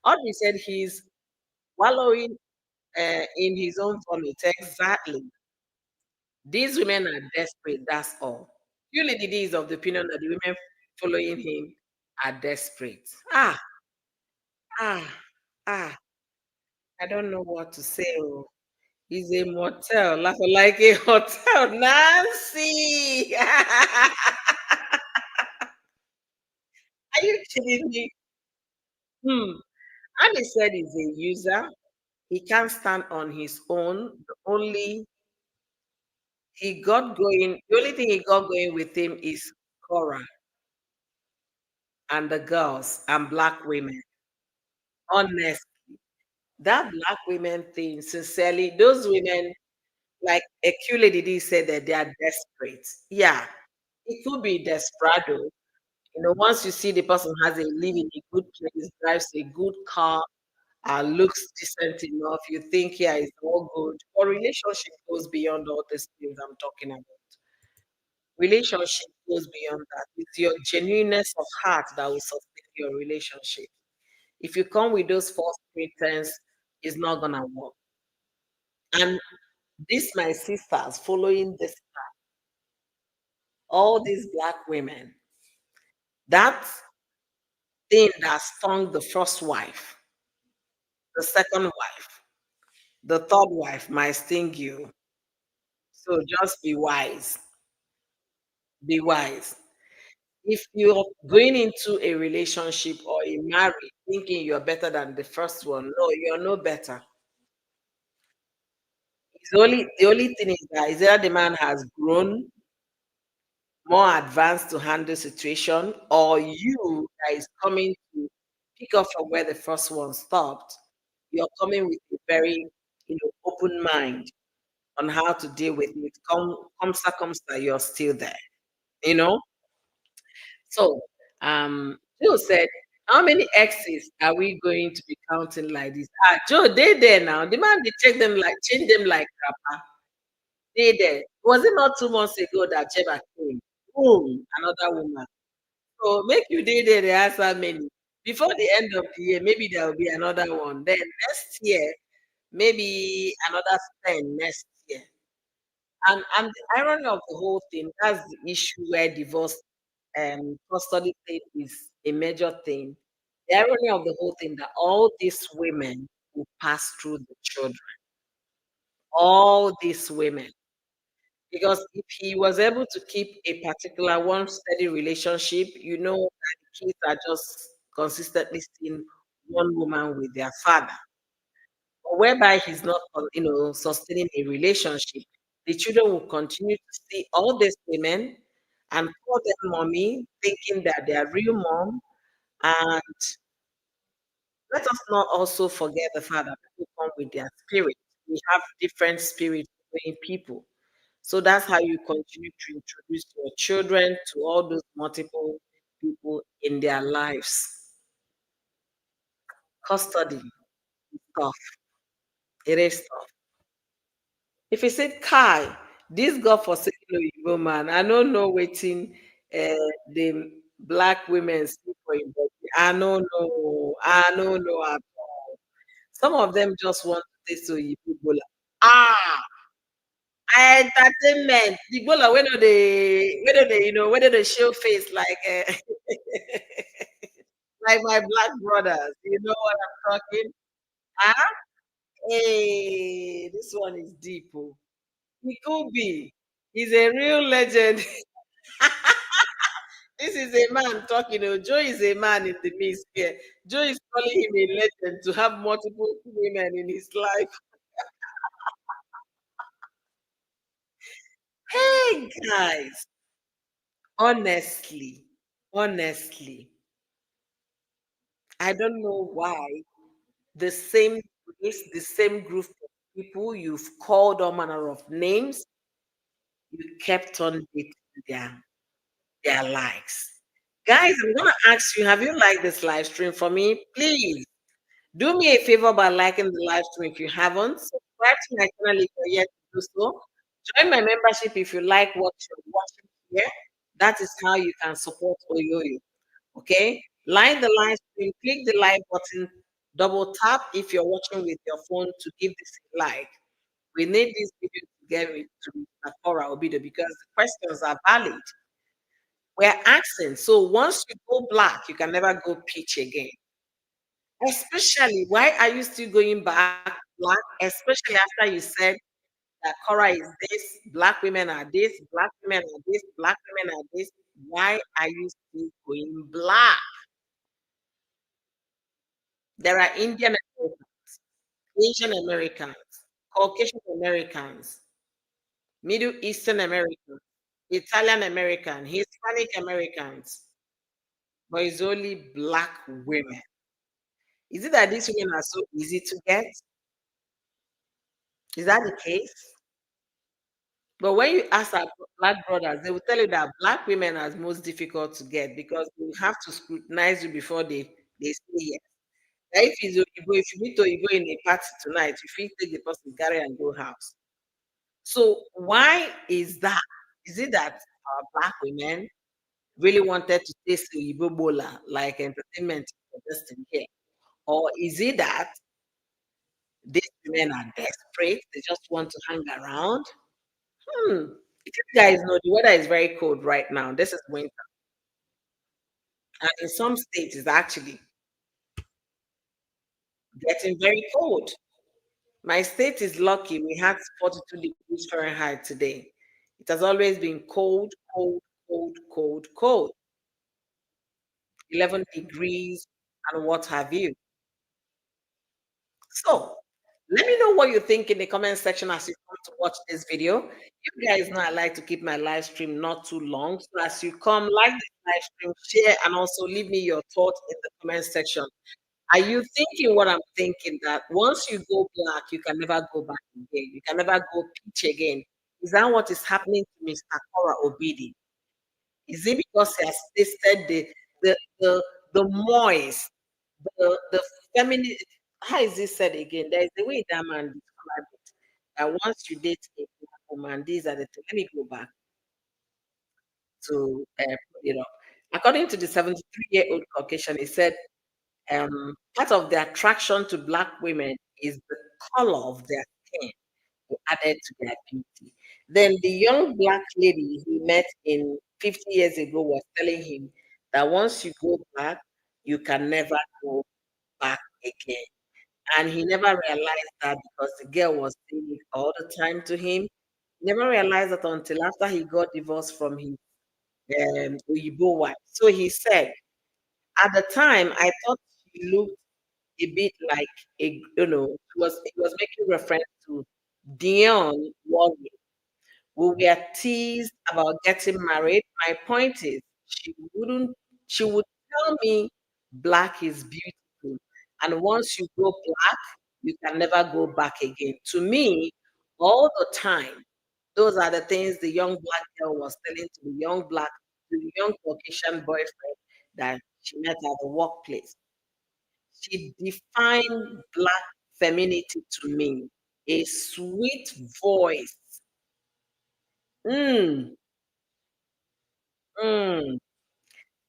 Audrey said he's wallowing in his own vomit. Exactly. These women are desperate. That's all. Q Lady D is of the opinion that the women following him are desperate. Ah, ah. I don't know what to say. Oh. He's a motel, like a hotel. Nancy. Are you kidding me? Hmm. Ali said he's a user. He can't stand on his own. The only thing he got going with him is Cora and the girls and black women. Honest. That black women thing, sincerely, those women, like a Q Lady D said that they are desperate. Yeah. It could be desperado. Once you see the person has a live in a good place, drives a good car, looks decent enough, you think, yeah, it's all good. But relationship goes beyond all these things I'm talking about. Relationship goes beyond that. It's your genuineness of heart that will sustain your relationship. If you come with those false pretense, it's not gonna work. And this, my sisters, following this, all these black women, that thing that stung the first wife, the second wife, the third wife might sting you. So just be wise. Be wise. If you're going into a relationship or a marriage thinking you're better than the first one, no, you're no better. The only thing is that is either the man has grown more advanced to handle situation, or you that is coming to pick up from where the first one stopped. You're coming with a very open mind on how to deal with it. Come circumstance, you're still there. You know. So, Joe said, "How many exes are we going to be counting like this?" Joe, they there now. The man they change them like rapper. They there. Was it not 2 months ago that Jeba came? Boom, another woman. So make you dey there, they answer many. Before the end of the year, maybe there will be another one. Then next year, maybe another 10 next year. And the irony of the whole thing, that's the issue where divorce custody thing is a major thing. The irony of the whole thing that all these women will pass through the children. All these women. Because if he was able to keep a particular one steady relationship, that the kids are just consistently seeing one woman with their father. But whereby he's not, sustaining a relationship, the children will continue to see all these women and call them mommy, thinking that they are real mom. And let us not also forget the fact that people come with their spirit. We have different spirits in people. So that's how you continue to introduce your children to all those multiple people in their lives. Custody is tough. It is tough. If you say, Kai, this God forsaken Oyibo man, I don't know waiting the black women see for him body. I don't know. I don't know at all. Some of them just want to taste Oyibo bola. Ah, entertainment. The bola whether they show face like like my black brothers. You know what I'm talking? Ah, hey, this one is deep. Oh. He could be. He's a real legend. This is a man talking. Oh, Joe is a man in the midst here. Joe is calling him a legend to have multiple women in his life. Hey, guys. Honestly, honestly, I don't know why the same race, the same group of people you've called all manner of names, you kept on dating their likes. Guys, I'm gonna ask you, have you liked this live stream for me? Please do me a favor by liking the live stream if you haven't. Subscribe to my channel if you're yet to do so. Join my membership if you like what you're watching here. That is how you can support Oyoyo. Okay? Like the live stream, click the like button, double tap if you're watching with your phone to give this a like. We need this video to get it to Mr. Korra Obido because the questions are valid. We're asking. So once you go black, you can never go peach again. Especially, why are you still going back black? Especially after you said that Korra is this, black women are this, black women are this, black women are this. Why are you still going black? There are Indian Americans, Asian Americans, Caucasian Americans, Middle Eastern Americans, Italian American, Hispanic Americans, but it's only black women. Is it that these women are so easy to get? Is that the case? But when you ask our black brothers, they will tell you that black women are most difficult to get because they have to scrutinize you before they say yes. Now, if it's Oyibo, if you meet Oyibo in a party tonight, you feel take the person carry and go house. So why is that? Is it that our black women really wanted to taste the Oyibo bola like entertainment is just in here? Or is it that these women are desperate? They just want to hang around? Hmm. If you guys know, the weather is very cold right now. This is winter. And in some states, it's actually getting very cold. My state is lucky. We had 42 degrees Fahrenheit today. It has always been cold, cold, cold, cold, cold. 11 degrees and what have you. So, let me know what you think in the comment section as you come to watch this video. You guys know I like to keep my live stream not too long. So, as you come, like this live stream, share, and also leave me your thoughts in the comment section. Are you thinking what I'm thinking, that once you go black, you can never go back again? You can never go peach again? Is that what is happening to Mr. Korra Obidi? Is it because he has tasted the the the moist, the feminine? How is it said again? There is a way that man described it. That once you date a black woman, these are the things. Let me go back to put it up. According to the 73-year-old Caucasian, he said part of the attraction to black women is the color of their skin added to their beauty. Then the young black lady he met in 50 years ago was telling him that once you go back, you can never go back again. And he never realized that because the girl was saying it all the time to him. He never realized that until after he got divorced from his Uyibo wife. So he said, at the time, I thought she looked a bit like it was making reference to Dion Warwick. We were teased about getting married. My point is, she would tell me black is beautiful. And once you go black, you can never go back again. To me, all the time, those are the things the young black girl was telling to the young Caucasian boyfriend that she met at the workplace. She defined black femininity to me. A sweet voice. Mm, mm.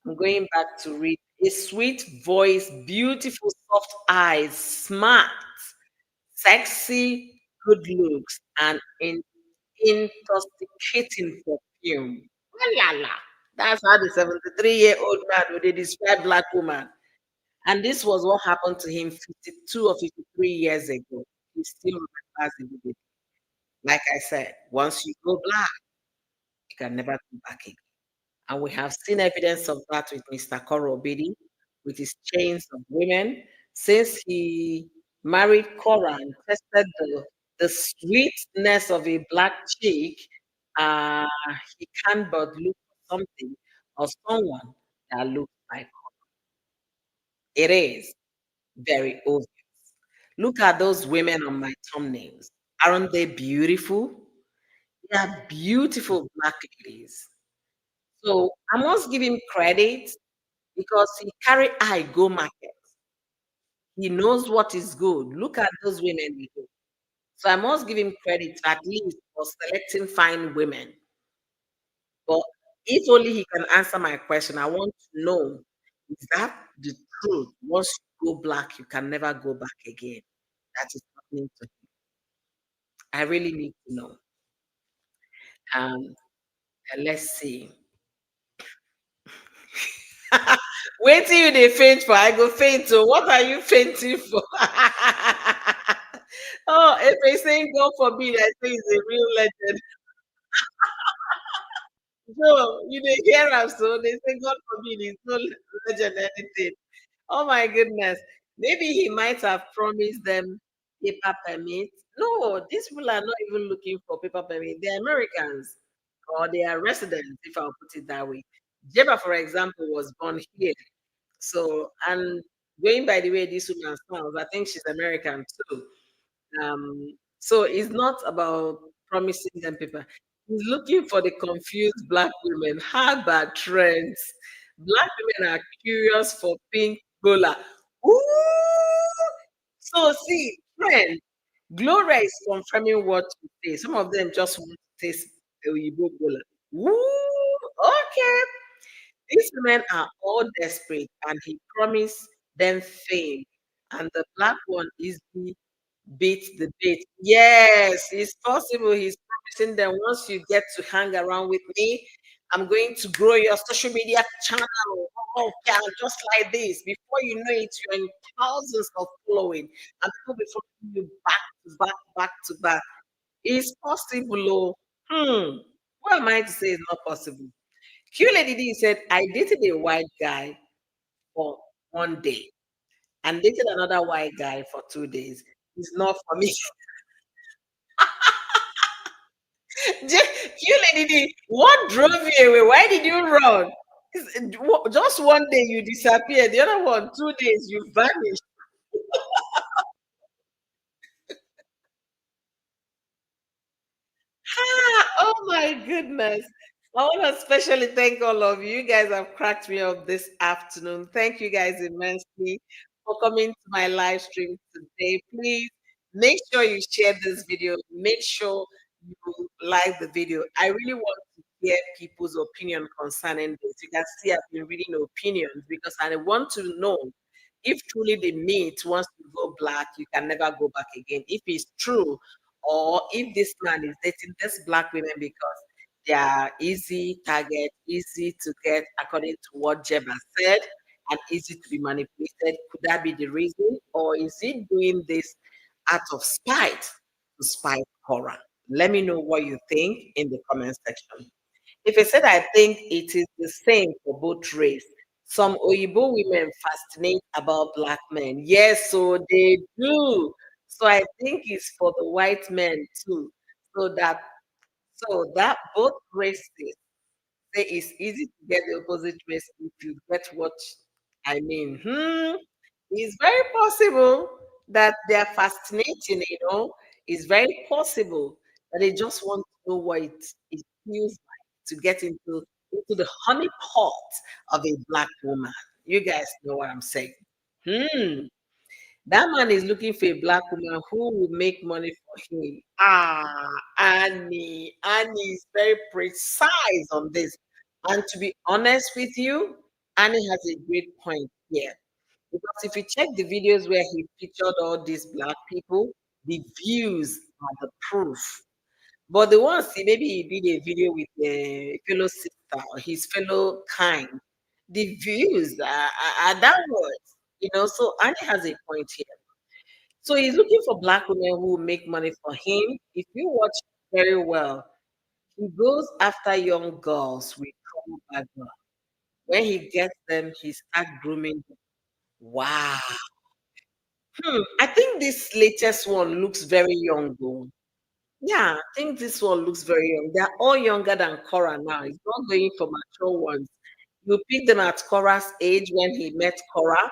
I'm going back to read. A sweet voice, beautiful soft eyes, smart, sexy, good looks, and intoxicating perfume. La la la. That's how the 73-year-old man would describe black woman. And this was what happened to him 52 or 53 years ago. He still remembers it vividly. Like I said, once you go black, you can never go back again. And we have seen evidence of that with Mr. Korobidi, with his chains of women. Since he married Korra and tested the sweetness of a black chick, uh, he can't but look for something or someone that looks like it is very obvious. Look at those women on my thumbnails. Aren't they beautiful? They are beautiful black ladies. So I must give him credit because he carry eye go market. He knows what is good. Look at those women we do. So I must give him credit at least for selecting fine women. But if only he can answer my question, I want to know, is that the truth? Once you go black, you can never go back again. That is happening to him. I really need to know. Um, let's see. Wait till you dey faint for. I go faint. So what are you fainting for? Oh, if they saying God forbid, I say he's a real legend. So you dey hear am so they say God forbid he's no legend anything. Oh my goodness. Maybe he might have promised them paper permit. No, these people are not even looking for paper permit. They're Americans or they are residents, if I'll put it that way. Jeba, for example, was born here. So, and going by the way this woman sounds, I think she's American too. So it's not about promising them paper. He's looking for the confused black women. How about trends? Black women are curious for pink gola. Ooh! So see, friend, Gloria is confirming what you say. Some of them just want to taste Oyibo gola. Ooh, okay. These women are all desperate, and he promised them fame. And the black one is the beat the beat. Yes, it's possible. He's promising them once you get to hang around with me, I'm going to grow your social media channel. Oh, yeah, just like this. Before you know it, you're in thousands of following, and people be following you back to back, back to back. It's possible. Oh. What am I to say is not possible? Q Lady D said, I dated a white guy for 1 day and dated another white guy for 2 days. It's not for me. You lady, what drove you away? Why did you run? Just 1 day you disappeared. The other one, 2 days you vanished. Oh my goodness. I want to especially thank all of you. You guys have cracked me up this afternoon. Thank you guys immensely for coming to my live stream today. Please make sure you share this video. Make sure you like the video. I really want to hear people's opinion concerning this. You can see I've been reading opinions because I want to know if truly the meat, once you go black, you can never go back again. If it's true, or if this man is dating this black women because they are easy target, easy to get, according to what Jeba said, and easy to be manipulated. Could that be the reason? Or is he doing this out of spite to spite Korra? Let me know what you think in the comment section. If I said I think it is the same for both race. Some Oyibo women fascinate about black men. Yes, so they do. So I think it's for the white men too. So that both races say it's easy to get the opposite race if you get what I mean. It's very possible that they're fascinating, It's very possible that they just want to know what it feels like to get into the honey pot of a black woman. You guys know what I'm saying. Hmm. That man is looking for a black woman who will make money for him. Annie is very precise on this. And to be honest with you, Annie has a great point here. Because if you check the videos where he featured all these black people, the views are the proof. But the ones maybe he did a video with a fellow sister or his fellow kind, the views are downwards. So Annie has a point here. So he's looking for black women who will make money for him. If you watch very well, he goes after young girls with trouble background. When he gets them, he starts grooming them. Wow. I think this latest one looks very young though. Yeah, I think this one looks very young. They're all younger than Cora now. He's not going for mature ones. You pick them at Cora's age when he met Cora,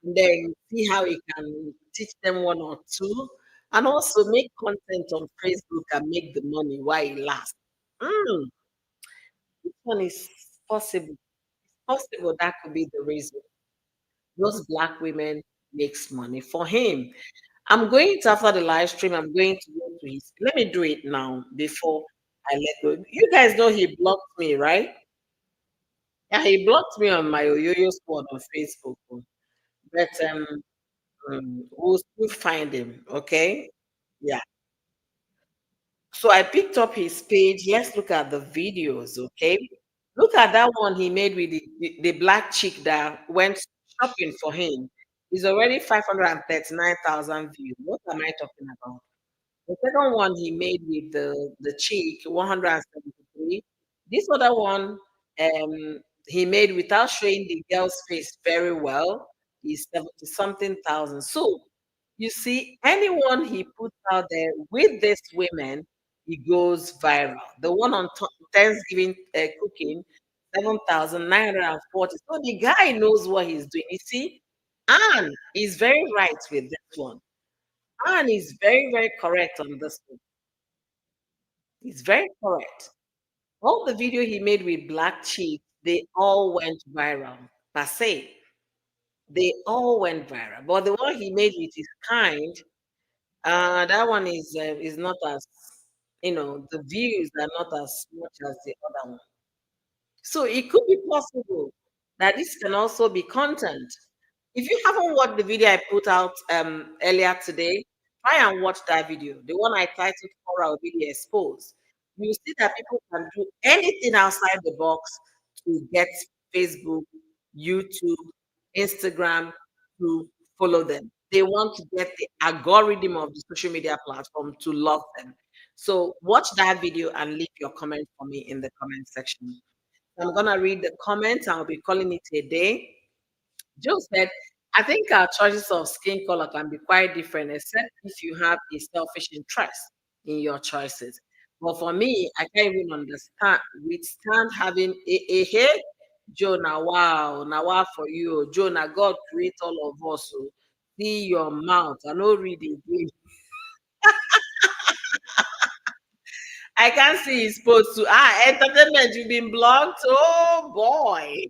and then see how he can teach them one or two, and also make content on Facebook and make the money while it lasts. Mm, this one is possible. Possible that could be the reason. Those black women makes money for him. I'm going to after the live stream. I'm going to go to his. Let me do it now before I let go. You guys know he blocked me, right? Yeah, he blocked me on my Oyoyo squad on Facebook. But we'll still find him. Okay. Yeah. So I picked up his page. Let's look at the videos. Okay. Look at that one he made with the black chick that went shopping for him. It's already 539,000 views. What am I talking about? The second one he made with the chick, 173. This other one, he made without showing the girl's face very well, is 70 something thousand. So you see, anyone he puts out there with these women, he goes viral. The one on Thanksgiving cooking, 7,940. So the guy knows what he's doing. You see, and he's very right with this one. And is very, very correct on this one. He's very correct. All the video he made with black cheeks, they all went viral. Per se, they all went viral. But the one he made with his kind, that one is not as, the views are not as much as the other one. So it could be possible that this can also be content. If you haven't watched the video I put out earlier today, try and watch that video. The one I titled Korra Video Exposed. You see that people can do anything outside the box to get Facebook, YouTube, Instagram to follow them. They want to get the algorithm of the social media platform to love them. So watch that video and leave your comment for me in the comment section. I'm gonna read the comments. I'll be calling it a day. Joe said, I think our choices of skin color can be quite different, except if you have a selfish interest in your choices. But for me, I can't even understand withstand having a hair. Joe, now wow for you. Joe, now God create all of us. So see your mouth. I know read again. I can't see his post to entertainment. You've been blocked. Oh boy.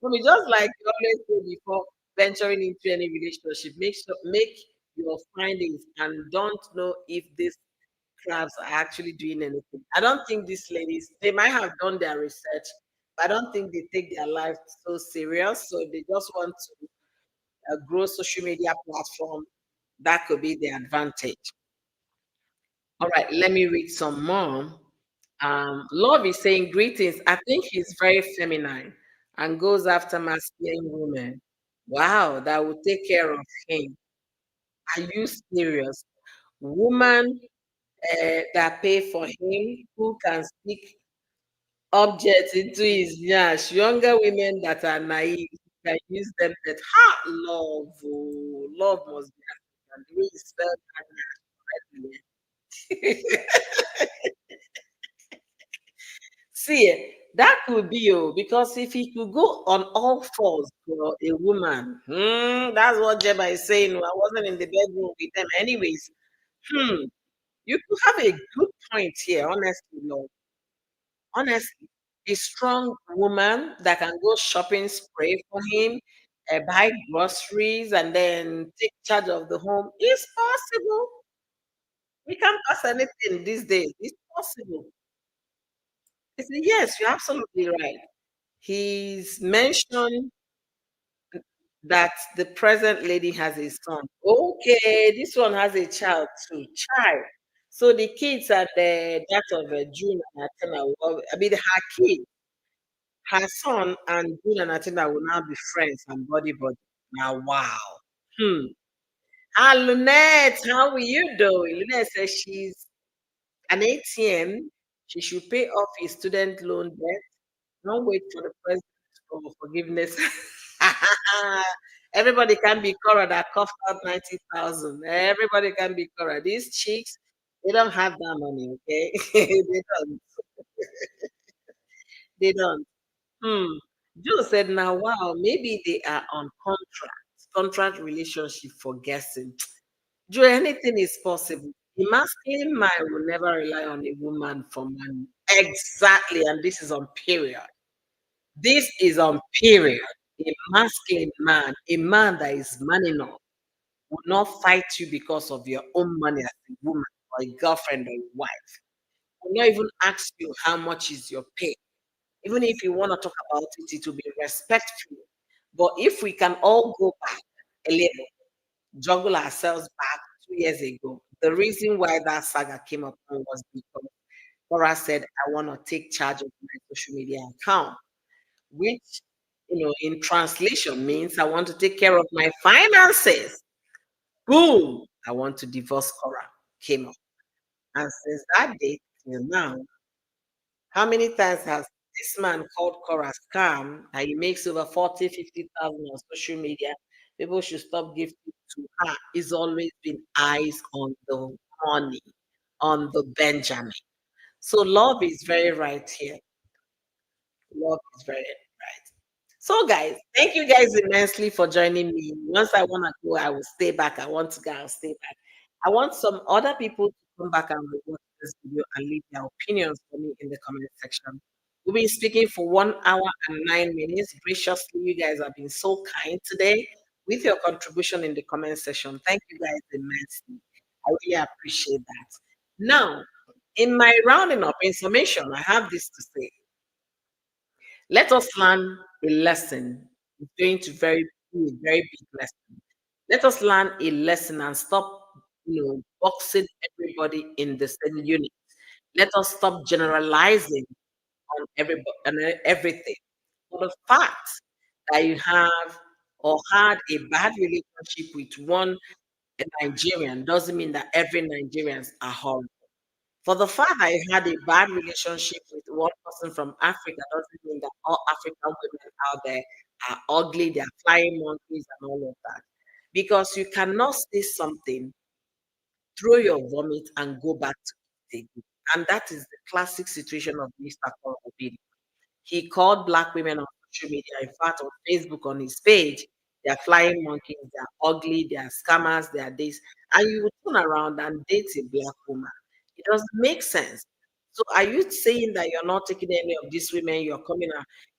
For me, just like you always say before venturing into any relationship, make your findings and don't know if these crabs are actually doing anything. I don't think these ladies they might have done their research, but I don't think they take their life so serious. So they just want to grow social media platform. That could be the advantage. All right, let me read some more. Love is saying greetings. I think he's very feminine and goes after masculine women. Wow, that will take care of him. Are you serious? Woman that pay for him who can speak objects into his yash. Younger women that are naive can use them that love. Oh, love must be African. The way you spell that. See, that could be because if he could go on all fours for a woman, that's what Jeba is saying. I wasn't in the bedroom with them, anyways. Hmm, you could have a good point here, honestly, Lord. Honestly, a strong woman that can go shopping spree for him, buy groceries, and then take charge of the home is possible. We can't pass anything these days. It's possible. Yes, you're absolutely right. He's mentioned that the present lady has a son. Okay, this one has a child too. Child. So the kids are that of June and Athena. I mean, her kid, her son, and June and Athena will now be friends and body body. Now, wow. Hmm. Ah, Lynette, how are you doing? Lynette says she's an ATM. She should pay off his student loan debt. Don't wait for the president for forgiveness. Everybody can be Cora that coughed out 90,000. Everybody can be Cora. These chicks, they don't have that money, okay? They don't. They don't. Hmm. Joe said, now, wow, maybe they are on contract relationship for guessing. Joe, anything is possible. A masculine man will never rely on a woman for money. Exactly. And this is on period. This is on period. A masculine man, a man that is man enough, will not fight you because of your own money as a woman or a girlfriend or a wife. Will not even ask you how much is your pay. Even if you want to talk about it, it will be respectful. But if we can all go back a little, juggle ourselves back 2 years ago, the reason why that saga came up was because Cora said, I want to take charge of my social media account, which in translation means I want to take care of my finances. Boom! I want to divorce Cora. Came up. And since that date till now, how many times has this man called Cora scam that he makes over 40, 50,000 on social media? People should stop gifting to her. It's always been eyes on the money, on the Benjamin. So love is very right here. Love is very right. So, guys, thank you guys immensely for joining me. Once I want to go, I will stay back. I want to go, I'll stay back. I want some other people to come back and watch this video and leave their opinions for me in the comment section. We've been speaking for 1 hour and 9 minutes. Graciously, you guys have been so kind today with your contribution in the comment section. Thank you guys immensely. I really appreciate that. Now, in my rounding up information, I have this to say. Let us learn a lesson. It's going to be a very big lesson. Let us learn a lesson and stop, boxing everybody in the same unit. Let us stop generalizing on everybody and everything. For the fact that you have or had a bad relationship with one Nigerian doesn't mean that every Nigerians are horrible. For the fact that you had a bad relationship with one person from Africa doesn't mean that all African women out there are ugly, they are flying monkeys and all of that. Because you cannot say something, throw your vomit, and go back to it again. And that is the classic situation of Mr. Korra. He called black women on social media, in fact, on Facebook, on his page, they're flying monkeys, they're ugly, they're scammers, they're this. And you would turn around and date a black woman. It doesn't make sense. So are you saying that you're not taking any of these women, you're coming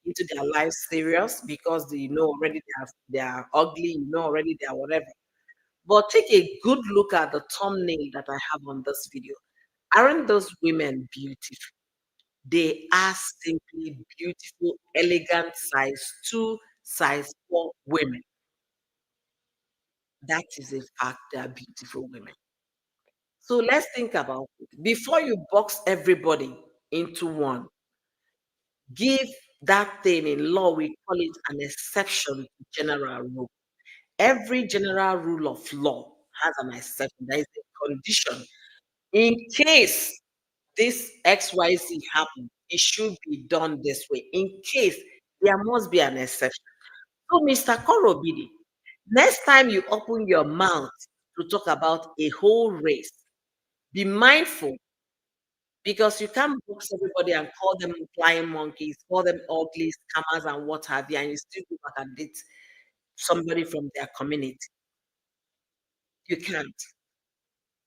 into their lives serious because you know already they are ugly, you know already they are whatever. But take a good look at the thumbnail that I have on this video. Aren't those women beautiful? They are simply beautiful, elegant size 2, size 4 women. That is a fact. They are beautiful women. So let's think about it. Before you box everybody into one, give that thing in law, we call it an exception to general rule. Every general rule of law has an exception. There is a condition. In case this XYZ happen, it should be done this way. In case there must be an exception. So, Mr. Korobidi, next time you open your mouth to talk about a whole race, be mindful because you can't box everybody and call them flying monkeys, call them ugly scammers and what have you, and you still go back and date somebody from their community. You can't.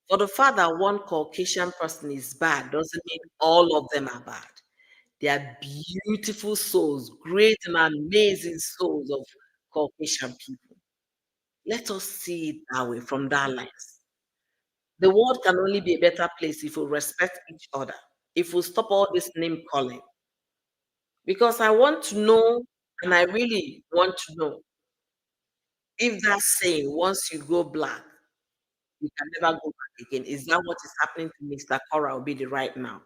For the fact that one Caucasian person is bad doesn't mean all of them are bad. They are beautiful souls, great and amazing souls of Caucasian people. Let us see it that way from that lens. The world can only be a better place if we respect each other, if we stop all this name calling. Because I want to know, and I really want to know, if that saying, once you go black, you can never go back again. Is that what is happening to Mr. Cora Obidi right now?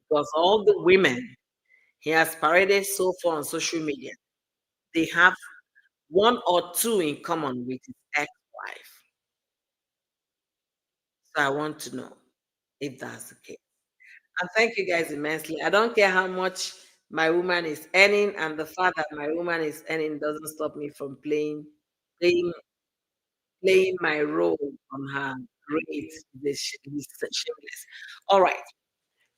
Because all the women he has paraded so far on social media, they have one or two in common with his ex-wife. So I want to know if that's the case. And thank you guys immensely. I don't care how much my woman is earning, and the fact that my woman is earning doesn't stop me from playing, playing my role on her rate. This shameless. All right.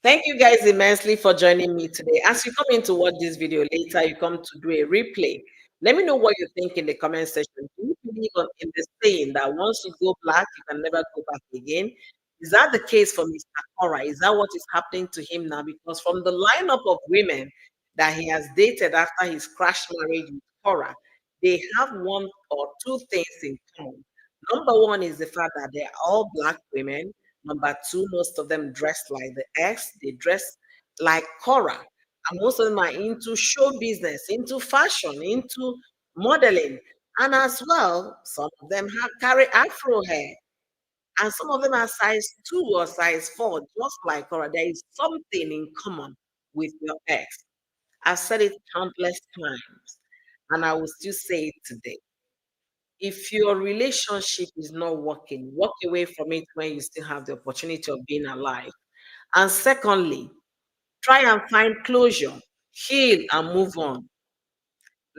Thank you guys immensely for joining me today. As you come in to watch this video later, you come to do a replay. Let me know what you think in the comment section. Do you believe in the saying that once you go black, you can never go back again? Is that the case for Mr. Cora? Is that what is happening to him now? Because from the lineup of women that he has dated after his crash marriage with Cora, they have one or two things in common. Number one is the fact that they're all black women. Number two, most of them dress like the ex. They dress like Cora. And most of them are into show business, into fashion, into modeling. And as well, some of them carry afro hair. And some of them are size 2 or size 4, just like Cora. There is something in common with your ex. I've said it countless times, and I will still say it today. If your relationship is not working, walk away from it when you still have the opportunity of being alive. And secondly, try and find closure, heal, and move on.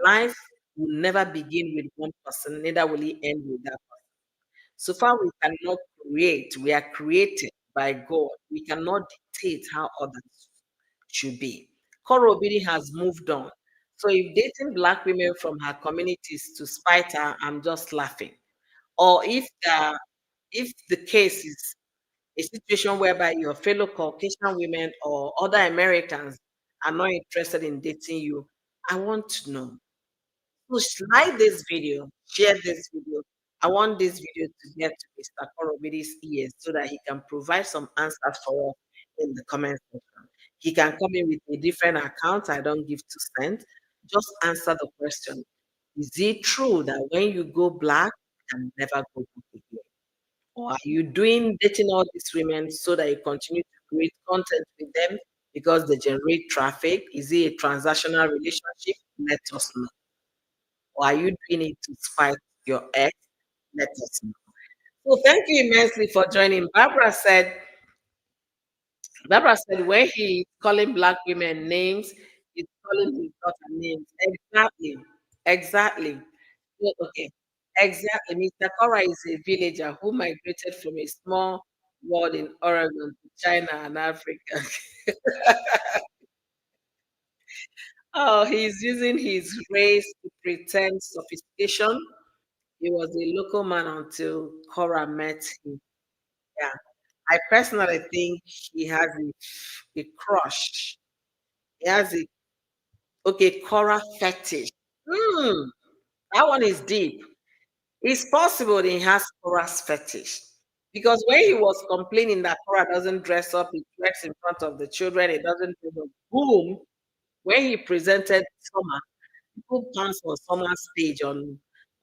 Life will never begin with one person, neither will it end with that person. So far, we cannot create, we are created by God. We cannot dictate how others should be. Korobiri has moved on. So if dating black women from her communities to spite her, I'm just laughing. Or if the case is A situation whereby your fellow Caucasian women or other Americans are not interested in dating you, I want to know. So like this video, share this video. I want this video to get to Mr. Korobidi's ears so that he can provide some answers for us in the comment section. He can come in with a different account. I don't give 2 cents. Just answer the question. Is it true that when you go black, you can never go back again? Or are you doing dating all these women so that you continue to create content with them because they generate traffic? Is it a transactional relationship? Let us know. Or are you doing it to spite your ex? Let us know. So thank you immensely for joining. Barbara said when he's calling black women names, he's calling his daughter names. Exactly. Exactly. So, okay. Exactly. Mr. Korra is a villager who migrated from a small world in Oregon to China and Africa. Oh, he's using his race to pretend sophistication. He was a local man until Korra met him. Yeah. I personally think he has a crush. He has a okay, Korra fetish. Hmm, that one is deep. It's possible that he has Korra's fetish. Because when he was complaining that Korra doesn't dress up, he dress in front of the children, he doesn't dress up. Boom. When he presented Summer, people pounced on Summer's page on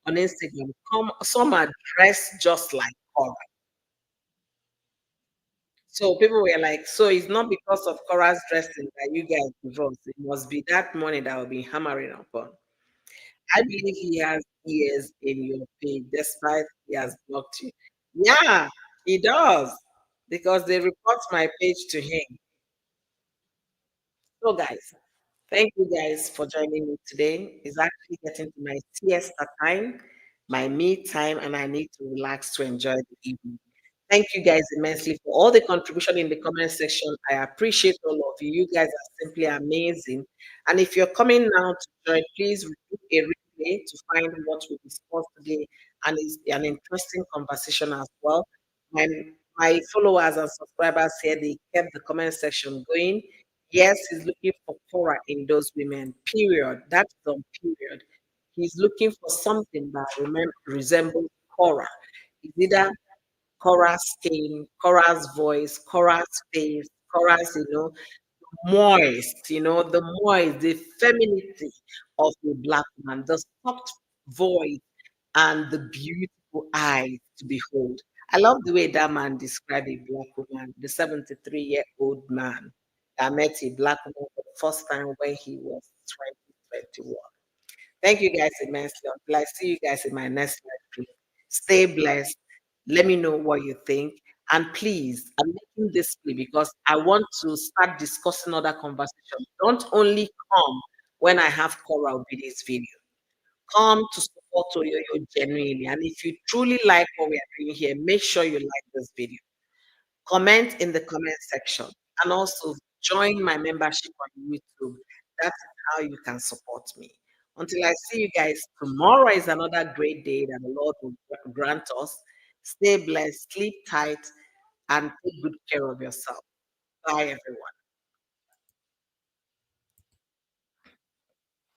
Instagram. Summer dressed just like Korra. So people were like, so it's not because of Korra's dressing that you guys divorced. It must be that money that will be hammering upon. I believe he has ears in your page, despite he has blocked you. Yeah, he does. Because they report my page to him. So guys, thank you guys for joining me today. It's actually getting to my siesta time, my me time, and I need to relax to enjoy the evening. Thank you guys immensely for all the contribution in the comment section. I appreciate all of you. You guys are simply amazing. And if you're coming now to join, please do a replay to find what we discussed today. And it's an interesting conversation as well. My, my followers and subscribers here, they kept the comment section going. Yes, he's looking for Korra in those women, period. That's on period. He's looking for something that resembles Korra. It's either Korra's skin, Korra's voice, Korra's face, Korra's, moist, the moist, the femininity of the black man, the soft voice and the beautiful eyes to behold. I love the way that man described a black woman, the 73-year-old man that met a black woman for the first time when he was 2021. Thank you guys immensely. Until I see you guys in my next live, please stay blessed. Let me know what you think. And please, I'm making this plea because I want to start discussing other conversations. Don't only come when I have Cora Obidi's video. Come to support Oyoyo genuinely. And if you truly like what we are doing here, make sure you like this video. Comment in the comment section and also join my membership on YouTube. That's how you can support me. Until I see you guys tomorrow is another great day that the Lord will grant us. Stay blessed, sleep tight, and take good care of yourself. Bye, everyone.